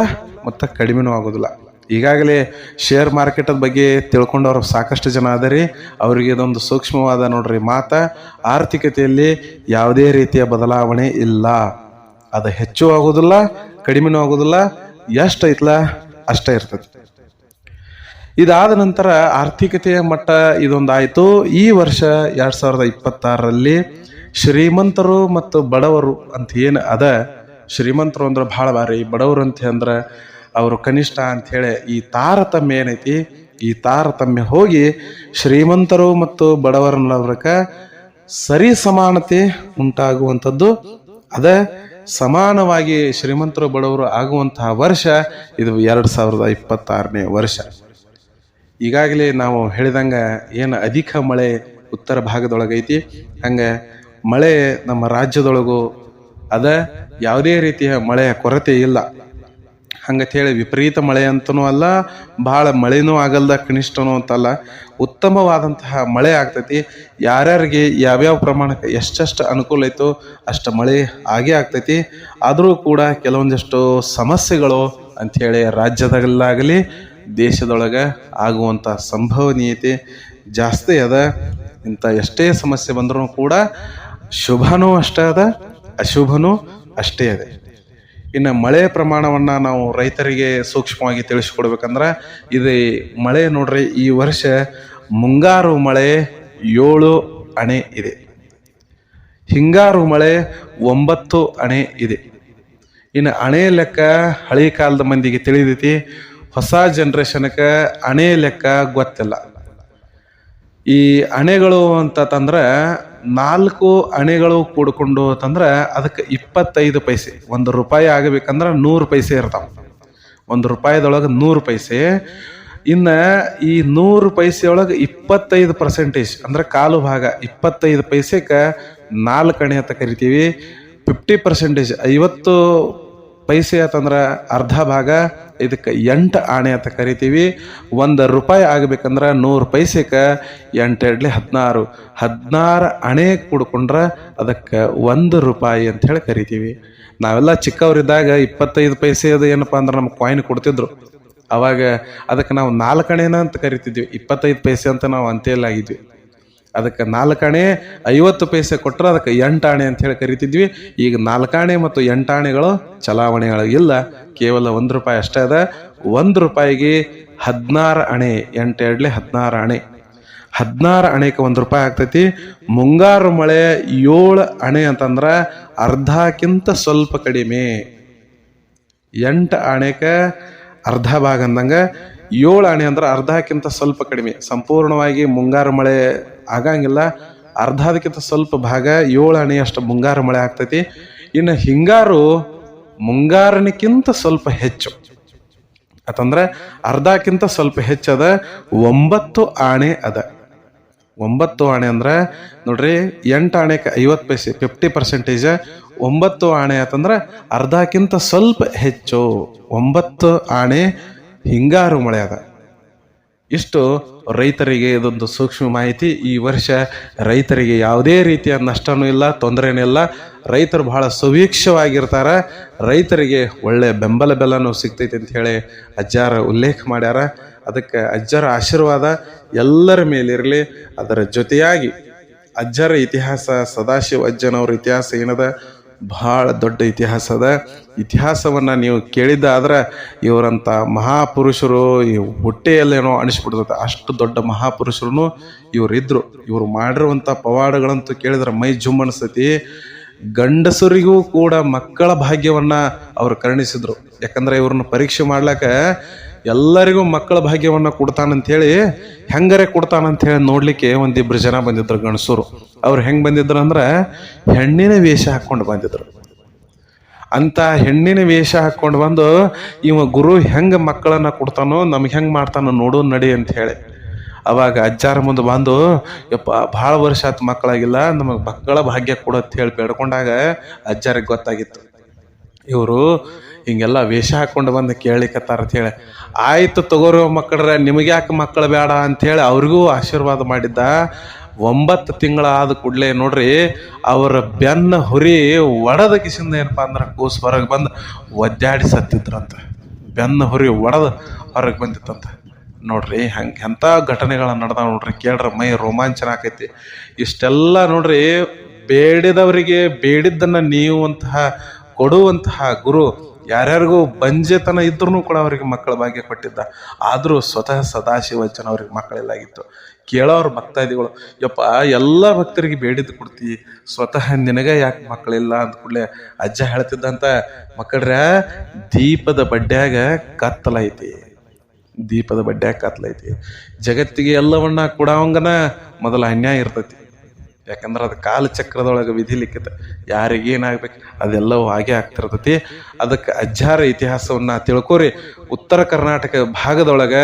ಮತ್ತು ಕಡಿಮೆನೂ ಆಗೋದಿಲ್ಲ. ಈಗಾಗಲೇ ಶೇರ್ ಮಾರ್ಕೆಟ್ ಬಗ್ಗೆ ತಿಳ್ಕೊಂಡವ್ರು ಸಾಕಷ್ಟು ಜನ ಅದರಿ. ಅವರಿಗೆ ಇದೊಂದು ಸೂಕ್ಷ್ಮವಾದ ನೋಡ್ರಿ ಮಾತ, ಆರ್ಥಿಕತೆಯಲ್ಲಿ ಯಾವುದೇ ರೀತಿಯ ಬದಲಾವಣೆ ಇಲ್ಲ. ಅದು ಹೆಚ್ಚು ಆಗೋದಿಲ್ಲ, ಕಡಿಮೆನೂ ಆಗೋದಿಲ್ಲ, ಎಷ್ಟೈತ್ಲ ಅಷ್ಟೇ ಇರ್ತೈತಿ. ಇದಾದ ನಂತರ ಆರ್ಥಿಕತೆಯ ಮಟ್ಟ ಇದೊಂದಾಯಿತು. ಈ ವರ್ಷ 2026ರಲ್ಲಿ ಶ್ರೀಮಂತರು ಮತ್ತು ಬಡವರು ಅಂತ ಏನು ಅದ, ಶ್ರೀಮಂತರು ಅಂದ್ರೆ ಭಾಳ ಭಾರಿ, ಬಡವರು ಅಂತ ಅಂದ್ರೆ ಅವರು ಕನಿಷ್ಠ ಅಂಥೇಳಿ ಈ ತಾರತಮ್ಯ ಏನೈತಿ, ಈ ತಾರತಮ್ಯ ಹೋಗಿ ಶ್ರೀಮಂತರು ಮತ್ತು ಬಡವರ ನಡುವಕ ಸರಿ ಸಮಾನತೆ ಉಂಟಾಗುವಂಥದ್ದು, ಅದ ಸಮಾನವಾಗಿ ಶ್ರೀಮಂತರು ಬಡವರು ಆಗುವಂತಹ ವರ್ಷ ಇದು 2026ನೇ ವರ್ಷ. ಈಗಾಗಲೇ ನಾವು ಹೇಳಿದಂಗೆ ಏನು ಅಧಿಕ ಮಳೆ ಉತ್ತರ ಭಾಗದೊಳಗೈತಿ, ಹಂಗೆ ಮಳೆ ನಮ್ಮ ರಾಜ್ಯದೊಳಗೂ ಅದ, ಯಾವುದೇ ರೀತಿಯ ಮಳೆಯ ಕೊರತೆ ಇಲ್ಲ. ಹಂಗಂತೇಳಿ ವಿಪರೀತ ಮಳೆ ಅಂತನೂ ಅಲ್ಲ, ಭಾಳ ಮಳೆನೂ ಆಗಲ್ದ ಕನಿಷ್ಠನೂ ಅಂತಲ್ಲ, ಉತ್ತಮವಾದಂತಹ ಮಳೆ ಆಗ್ತೈತಿ. ಯಾರ್ಯಾರಿಗೆ ಯಾವ್ಯಾವ ಪ್ರಮಾಣಕ್ಕೆ ಎಷ್ಟೆಷ್ಟು ಅನುಕೂಲ ಐತೋ ಅಷ್ಟು ಮಳೆ ಆಗೇ ಆಗ್ತೈತಿ. ಆದರೂ ಕೂಡ ಕೆಲವೊಂದಷ್ಟು ಸಮಸ್ಯೆಗಳು ಅಂಥೇಳಿ ರಾಜ್ಯದಲ್ಲಾಗಲಿ ದೇಶದೊಳಗೆ ಆಗುವಂಥ ಸಂಭವನೀಯತೆ ಜಾಸ್ತಿ ಅದ. ಇಂಥ ಎಷ್ಟೇ ಸಮಸ್ಯೆ ಬಂದರೂ ಕೂಡ ಶುಭನೂ ಅಷ್ಟೇ ಅದ, ಅಶುಭನೂ ಅಷ್ಟೇ ಅದೆ. ಇನ್ನು ಮಳೆ ಪ್ರಮಾಣವನ್ನು ನಾವು ರೈತರಿಗೆ ಸೂಕ್ಷ್ಮವಾಗಿ ತಿಳಿಸ್ಕೊಡ್ಬೇಕಂದ್ರೆ, ಇದು ಮಳೆ ನೋಡ್ರಿ, ಈ ವರ್ಷ ಮುಂಗಾರು ಮಳೆ 7 ಅಣೆ ಇದೆ, ಹಿಂಗಾರು ಮಳೆ 9 ಅಣೆ ಇದೆ. ಇನ್ನು ಅಣೆ ಲೆಕ್ಕ ಹಳೆ ಕಾಲದ ಮಂದಿಗೆ ತಿಳಿದೈತಿ, ಹೊಸ ಜನ್ರೇಷನ್ಗೆ ಅಣೆ ಲೆಕ್ಕ ಗೊತ್ತಿಲ್ಲ. ಈ ಅಣೆಗಳು ಅಂತಂದ್ರೆ 4 ಅಣೆಗಳು ಕೂಡ್ಕೊಂಡು ಅಂತಂದ್ರೆ ಅದಕ್ಕೆ 25 ಪೈಸೆ. 1 ರೂಪಾಯಿ ಆಗಬೇಕಂದ್ರೆ 100 ಪೈಸೆ ಇರ್ತಾವೆ. 1 ರೂಪಾಯಿದೊಳಗೆ 100 ಪೈಸೆ. ಇನ್ನು ಈ 100 ಪೈಸೆಯೊಳಗೆ 25% ಅಂದ್ರೆ ಕಾಲು ಭಾಗ 25 ಪೈಸೆಗೆ 4 ಅಣೆ ಅಂತ ಕರಿತೀವಿ. 50% 50 ಪೈಸೆ ಅಂತಂದ್ರೆ ಅರ್ಧ ಭಾಗ, ಇದಕ್ಕೆ 8 ಆಣೆ ಅಂತ ಕರಿತೀವಿ. 1 ರೂಪಾಯಿ ಆಗಬೇಕಂದ್ರೆ 100 ಪೈಸೆಗೆ 8 2 16 16 ಅಣೆ ಕೂಡ್ಕೊಂಡ್ರೆ ಅದಕ್ಕೆ 1 ರೂಪಾಯಿ ಅಂತ ಹೇಳಿ ಕರಿತೀವಿ. ನಾವೆಲ್ಲ ಚಿಕ್ಕವರಿದ್ದಾಗ 25 ಪೈಸೆ ಅದು ಏನಪ್ಪ ಅಂದ್ರೆ ನಮ್ಗೆ ಕಾಯಿನ್ ಕೊಡ್ತಿದ್ರು. ಅವಾಗ ಅದಕ್ಕೆ ನಾವು 4 ಅಣೆನ ಅಂತ ಕರಿತಿದ್ವಿ, 25 ಪೈಸೆ ಅಂತ ನಾವು ಅಂತೆಯಲ್ಲಾಗಿದ್ವಿ. ಅದಕ್ಕೆ 4 ಆಣೆ 50 ಪೈಸೆ ಕೊಟ್ಟರೆ ಅದಕ್ಕೆ 8 ಆಣೆ ಅಂತ ಹೇಳಿ ಕರಿತಿದ್ವಿ. ಈಗ 4 ಆಣೆ ಮತ್ತು 8 ಆಣೆಗಳು ಚಲಾವಣೆಗಳಿಲ್ಲ, ಕೇವಲ 1 ರೂಪಾಯಿ ಅಷ್ಟೇ ಅದ. 1 ರೂಪಾಯಿಗೆ 16 ಅಣೆ, 8 2 16 ಅಣೆ. 16 ಅಣೆಗೆ 1 ರೂಪಾಯಿ ಆಗ್ತೈತಿ. ಮುಂಗಾರು ಮಳೆ 7 ಅಣೆ ಅಂತಂದ್ರೆ ಅರ್ಧಕ್ಕಿಂತ ಸ್ವಲ್ಪ ಕಡಿಮೆ. 8 ಆಣೆಗೆ ಅರ್ಧ ಭಾಗ ಅಂದಂಗೆ 7 ಆಣೆ ಅಂದ್ರೆ ಅರ್ಧಕ್ಕಿಂತ ಸ್ವಲ್ಪ ಕಡಿಮೆ. ಸಂಪೂರ್ಣವಾಗಿ ಮುಂಗಾರು ಮಳೆ ಆಗಂಗಿಲ್ಲ, ಅರ್ಧದಕ್ಕಿಂತ ಸ್ವಲ್ಪ ಭಾಗ 7 ಅಣೆ ಅಷ್ಟು ಮುಂಗಾರು ಮಳೆ ಆಗ್ತೈತಿ. ಇನ್ನು ಹಿಂಗಾರು ಮುಂಗಾರನಿಕ್ಕಿಂತ ಸ್ವಲ್ಪ ಹೆಚ್ಚು ಅಂತಂದ್ರೆ ಅರ್ಧಕ್ಕಿಂತ ಸ್ವಲ್ಪ ಹೆಚ್ಚದ, 9 ಆಣೆ ಅದ. 9 ಆಣೆ ಅಂದ್ರೆ ನೋಡ್ರಿ, 8 ಆಣೆಗೆ 50 ಪೈಸೆ 50%, 9 ಆಣೆ ಅಂತಂದ್ರೆ ಅರ್ಧಕ್ಕಿಂತ ಸ್ವಲ್ಪ ಹೆಚ್ಚು, 9 ಆಣೆ ಹಿಂಗಾರು ಮಳೆ ಅದ. ಇಷ್ಟು ರೈತರಿಗೆ ಇದೊಂದು ಸೂಕ್ಷ್ಮ ಮಾಹಿತಿ. ಈ ವರ್ಷ ರೈತರಿಗೆ ಯಾವುದೇ ರೀತಿಯ ನಷ್ಟನೂ ಇಲ್ಲ, ತೊಂದರೆನೂ ಇಲ್ಲ. ರೈತರು ಬಹಳ ಸುಭಿಕ್ಷವಾಗಿರ್ತಾರೆ, ರೈತರಿಗೆ ಒಳ್ಳೆ ಬೆಂಬಲ ಸಿಗ್ತೈತಿ ಅಂತ ಹೇಳಿ ಅಜ್ಜಾರ ಉಲ್ಲೇಖ ಮಾಡ್ಯಾರ. ಅದಕ್ಕೆ ಅಜ್ಜರ ಆಶೀರ್ವಾದ ಎಲ್ಲರ ಮೇಲಿರಲಿ. ಅದರ ಜೊತೆಯಾಗಿ ಅಜ್ಜರ ಇತಿಹಾಸ, ಸದಾಶಿವ ಅಜ್ಜನವ್ರ ಇತಿಹಾಸ ಏನದ, ಭಾಳ ದೊಡ್ಡ ಇತಿಹಾಸ ಅದ. ಇತಿಹಾಸವನ್ನು ನೀವು ಕೇಳಿದ್ದಾದ್ರೆ ಇವರಂಥ ಮಹಾಪುರುಷರು ಈ ಹೊಟ್ಟೆಯಲ್ಲೇನೋ ಅನಿಸ್ಬಿಡ್ತದೆ. ಅಷ್ಟು ದೊಡ್ಡ ಮಹಾಪುರುಷರು ಇವರಿದ್ರು. ಇವರು ಮಾಡಿರುವಂಥ ಪವಾಡಗಳಂತೂ ಕೇಳಿದ್ರೆ ಮೈ ಜುಮ್ ಅನಿಸ್ತೈತಿ. ಗಂಡಸರಿಗೂ ಕೂಡ ಮಕ್ಕಳ ಭಾಗ್ಯವನ್ನು ಅವರು ಕರುಣಿಸಿದ್ರು. ಯಾಕಂದ್ರೆ ಇವ್ರನ್ನ ಪರೀಕ್ಷೆ ಮಾಡ್ಲಾಕ ಎಲ್ಲರಿಗೂ ಮಕ್ಕಳ ಭಾಗ್ಯವನ್ನು ಕೊಡ್ತಾನಂಥೇಳಿ, ಹೆಂಗರೆ ಕೊಡ್ತಾನಂಥೇಳಿ ನೋಡ್ಲಿಕ್ಕೆ 1-2 ಜನ ಬಂದಿದ್ರು ಗಂಡಸರು. ಅವ್ರು ಹೆಂಗೆ ಬಂದಿದ್ರು ಅಂದ್ರೆ ಹೆಣ್ಣಿನ ವೇಷ ಹಾಕ್ಕೊಂಡು ಬಂದಿದ್ರು. ಅಂತ ಹೆಣ್ಣಿನ ವೇಷ ಹಾಕ್ಕೊಂಡು ಬಂದು, ಇವ ಗುರು ಹೆಂಗೆ ಮಕ್ಕಳನ್ನು ಕೊಡ್ತಾನೋ ನಮ್ಗೆ ಹೆಂಗೆ ಮಾಡ್ತಾನೋ ನೋಡು ನಡಿ ಅಂತ ಹೇಳಿ. ಅವಾಗ ಅಜ್ಜಾರ ಮುಂದೆ ಬಂದು, ಯಪ್ಪ ಭಾಳ ವರ್ಷ ಆಯ್ತು ಮಕ್ಕಳಾಗಿಲ್ಲ, ನಮಗೆ ಮಕ್ಕಳ ಭಾಗ್ಯ ಕೊಡೋತ್ ಹೇಳಿ ಬೇಡ್ಕೊಂಡಾಗ ಅಜ್ಜಾರಿಗೆ ಗೊತ್ತಾಗಿತ್ತು ಇವರು ಹಿಂಗೆಲ್ಲ ವೇಷ ಹಾಕ್ಕೊಂಡು ಬಂದು ಕೇಳಲಿಕ್ಕತ್ತಾರ ಅಂತೇಳಿ. ಆಯ್ತು ತಗೋರೋ ಮಕ್ಕಳ್ರೆ, ನಿಮಗೆ ಯಾಕೆ ಮಕ್ಕಳು ಬೇಡ ಅಂಥೇಳಿ ಅವ್ರಿಗೂ ಆಶೀರ್ವಾದ ಮಾಡಿದ್ದ. 9 ತಿಂಗಳ ಆದ ಕೂಡಲೇ ನೋಡ್ರಿ ಅವರ ಬೆನ್ನ ಹುರಿ ಒಡದ ಕಿಸಿಂದ ಏನಪ್ಪಾ ಅಂದ್ರೆ ಕೂಸು ಹೊರಗೆ ಬಂದು ಒದ್ದಾಡಿ ಸತ್ತಿದ್ರಂತ. ಬೆನ್ನ ಹುರಿ ಒಡೆದು ಹೊರಗೆ ಬಂದಿತ್ತಂತ. ನೋಡ್ರಿ ಎಂಥ ಘಟನೆಗಳ ನಡೆದ ನೋಡ್ರಿ, ಕೇಳ್ರ ಮೈ ರೋಮಾಂಚನ ಆಕೈತಿ. ಇಷ್ಟೆಲ್ಲ ನೋಡ್ರಿ ಬೇಡಿದವರಿಗೆ ಬೇಡಿದ್ದನ್ನ ನೀವುವಂತಹ ಕೊಡುವಂತಹ ಗುರು ಯಾರ್ಯಾರಿಗೂ ಬಂಜೆತನ ಇದ್ರೂ ಕೂಡ ಅವರಿಗೆ ಮಕ್ಕಳ ಭಾಗ್ಯ ಕೊಟ್ಟಿದ್ದ. ಆದರೂ ಸ್ವತಃ ಸದಾಶಿವಜ್ಜನ ಅವ್ರಿಗೆ ಮಕ್ಕಳಿಲ್ಲಾಗಿತ್ತು. ಕೇಳೋರು ಭಕ್ತಾದಿಗಳು, ಯಪ್ಪ ಎಲ್ಲ ಭಕ್ತರಿಗೆ ಬೇಡಿದ್ದು ಕೊಡ್ತಿ, ಸ್ವತಃ ನಿನಗ ಯಾಕೆ ಮಕ್ಕಳಿಲ್ಲ ಅಂದ ಕೂಡಲೇ ಅಜ್ಜ ಹೇಳ್ತಿದ್ದಂತ, ಮಕ್ಕಳ್ರ ದೀಪದ ಬಡ್ಡ್ಯಾಗ ಕತ್ತಲೈತಿ, ದೀಪದ ಬಡ್ಡ್ಯಾಗ ಕತ್ತಲೈತಿ. ಜಗತ್ತಿಗೆ ಎಲ್ಲವನ್ನ ಕೊಡವಂಗನ ಮೊದಲ ಅನ್ಯಾಯ ಇರ್ತೈತಿ. ಯಾಕಂದ್ರೆ ಅದು ಕಾಲಚಕ್ರದೊಳಗೆ ವಿಧಿ ಲಿಖಿತ, ಯಾರಿಗೇನಾಗ್ಬೇಕು ಅದೆಲ್ಲವೂ ಹಾಗೆ ಆಗ್ತಿರ್ತೈತಿ. ಅದಕ್ಕೆ ಅಜ್ಜಾರ ಇತಿಹಾಸವನ್ನ ತಿಳ್ಕೊರಿ. ಉತ್ತರ ಕರ್ನಾಟಕ ಭಾಗದೊಳಗೆ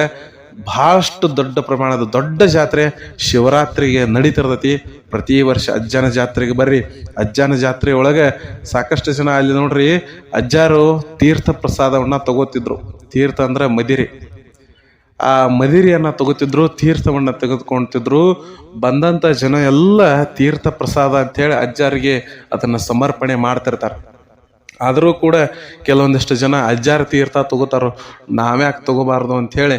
ಬಹಳಷ್ಟು ದೊಡ್ಡ ಪ್ರಮಾಣದ ದೊಡ್ಡ ಜಾತ್ರೆ ಶಿವರಾತ್ರಿಗೆ ನಡೀತಿರ್ತೈತಿ. ಪ್ರತಿ ವರ್ಷ ಅಜ್ಜನ ಜಾತ್ರೆಗೆ ಬರ್ರಿ. ಅಜ್ಜನ ಜಾತ್ರೆ ಒಳಗೆ ಸಾಕಷ್ಟು ಜನ ಅಲ್ಲಿ ನೋಡ್ರಿ ಅಜ್ಜಾರು ತೀರ್ಥ ಪ್ರಸಾದವನ್ನ ತಗೋತಿದ್ರು. ತೀರ್ಥ ಅಂದ್ರೆ ಮದಿರಿ. ಆ ಮದಿರಿಯನ್ನ ತಗೋತಿದ್ರು, ತೀರ್ಥವನ್ನ ತೆಗೆದುಕೊಳ್ತಿದ್ರು. ಬಂದಂತ ಜನ ಎಲ್ಲ ತೀರ್ಥ ಪ್ರಸಾದ ಅಂತೇಳಿ ಅಜ್ಜಾರಿಗೆ ಅದನ್ನ ಸಮರ್ಪಣೆ ಮಾಡ್ತಿರ್ತಾರೆ. ಆದರೂ ಕೂಡ ಕೆಲವೊಂದಿಷ್ಟು ಜನ ಅಜ್ಜಾರ ತೀರ್ಥ ತಗೋತಾರೋ, ನಾವ್ಯಾಕೆ ತಗೋಬಾರ್ದು ಅಂಥೇಳಿ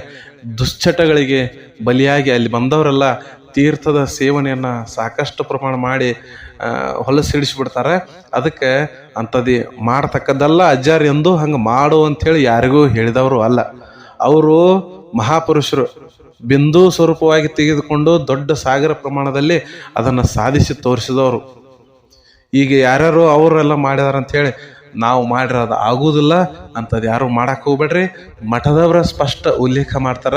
ದುಶ್ಚಟಗಳಿಗೆ ಬಲಿಯಾಗಿ ಅಲ್ಲಿ ಬಂದವರೆಲ್ಲ ತೀರ್ಥದ ಸೇವನೆಯನ್ನ ಸಾಕಷ್ಟು ಪ್ರಮಾಣ ಮಾಡಿ ಹೊಲಸಿಡಿಸ್ಬಿಡ್ತಾರೆ. ಅದಕ್ಕೆ ಅಂಥದ್ದು ಮಾಡ್ತಕ್ಕದ್ದಲ್ಲ. ಅಜ್ಜಾರು ಎಂದೂ ಹಂಗೆ ಮಾಡು ಅಂಥೇಳಿ ಯಾರಿಗೂ ಹೇಳಿದವರು ಅಲ್ಲ. ಅವರು ಮಹಾಪುರುಷರು ಬಿಂದು ಸ್ವರೂಪವಾಗಿ ತೆಗೆದುಕೊಂಡು ದೊಡ್ಡ ಸಾಗರ ಪ್ರಮಾಣದಲ್ಲಿ ಅದನ್ನು ಸಾಧಿಸಿ ತೋರಿಸಿದವರು. ಈಗ ಯಾರ್ಯಾರು ಅವರೆಲ್ಲ ಮಾಡಿದಾರ ಅಂಥೇಳಿ ನಾವು ಮಾಡಿರೋದು ಆಗುವುದಿಲ್ಲ. ಅಂಥದ್ದು ಯಾರು ಮಾಡಕ್ಕೆ ಹೋಗ್ಬೇಡ್ರಿ. ಮಠದವರ ಸ್ಪಷ್ಟ ಉಲ್ಲೇಖ ಮಾಡ್ತಾರ,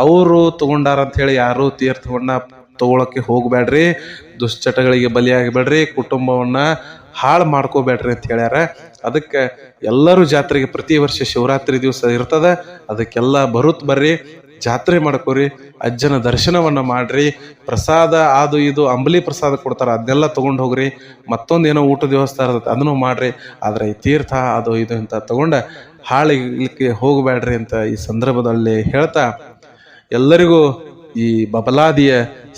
ಅವರು ತಗೊಂಡಾರ ಅಂಥೇಳಿ ಯಾರು ತೀರ್ಥವನ್ನ ತಗೊಳಕ್ಕೆ ಹೋಗ್ಬೇಡ್ರಿ, ದುಶ್ಚಟಗಳಿಗೆ ಬಲಿಯಾಗಬೇಡ್ರಿ, ಕುಟುಂಬವನ್ನ ಹಾಳು ಮಾಡ್ಕೋಬೇಡ್ರಿ ಅಂತ ಹೇಳ್ಯಾರ. ಅದಕ್ಕೆ ಎಲ್ಲರೂ ಜಾತ್ರೆಗೆ ಪ್ರತಿ ವರ್ಷ ಶಿವರಾತ್ರಿ ದಿವಸ ಇರ್ತದ, ಅದಕ್ಕೆಲ್ಲ ಬರ್ರಿ, ಜಾತ್ರೆ ಮಾಡ್ಕೋರಿ, ಅಜ್ಜನ ದರ್ಶನವನ್ನ ಮಾಡ್ರಿ. ಪ್ರಸಾದ ಅದು ಇದು ಅಂಬಲಿ ಪ್ರಸಾದ ಕೊಡ್ತಾರ, ಅದನ್ನೆಲ್ಲ ತಗೊಂಡು ಹೋಗ್ರಿ. ಮತ್ತೊಂದೇನೋ ಊಟದ ವ್ಯವಸ್ಥೆ ಇರ್ತದೆ, ಅದನ್ನು ಮಾಡ್ರಿ. ಆದ್ರೆ ಈ ತೀರ್ಥ ಅದು ಇದು ಅಂತ ತಗೊಂಡ ಹಾಳಿಗೆ ಹೋಗಬೇಡ್ರಿ ಅಂತ ಈ ಸಂದರ್ಭದಲ್ಲಿ ಹೇಳ್ತಾ, ಎಲ್ಲರಿಗೂ ಈ ಬಬಲಾದಿಯ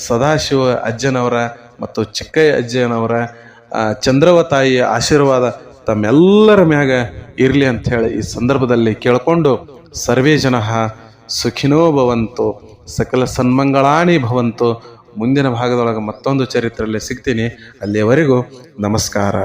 ಸದಾಶಿವ ಅಜ್ಜನವರ ಮತ್ತು ಚಿಕ್ಕಯ್ಯ ಅಜ್ಜನವರ ಚಂದ್ರವ ತಾಯಿಯ ಆಶೀರ್ವಾದ ತಮ್ಮೆಲ್ಲರ ಮ್ಯಾಗ ಇರಲಿ ಅಂತ ಹೇಳಿ ಈ ಸಂದರ್ಭದಲ್ಲಿ ಕೇಳ್ಕೊಂಡು, ಸರ್ವೇ ಜನಃ ಸುಖಿನೋ ಭವಂತು, ಸಕಲ ಸನ್ಮಂಗಳಾನಿ ಭವಂತು. ಮುಂದಿನ ಭಾಗದೊಳಗೆ ಮತ್ತೊಂದು ಚರಿತ್ರೆಯಲ್ಲಿ ಸಿಗ್ತೀನಿ. ಅಲ್ಲಿಯವರೆಗೂ ನಮಸ್ಕಾರ.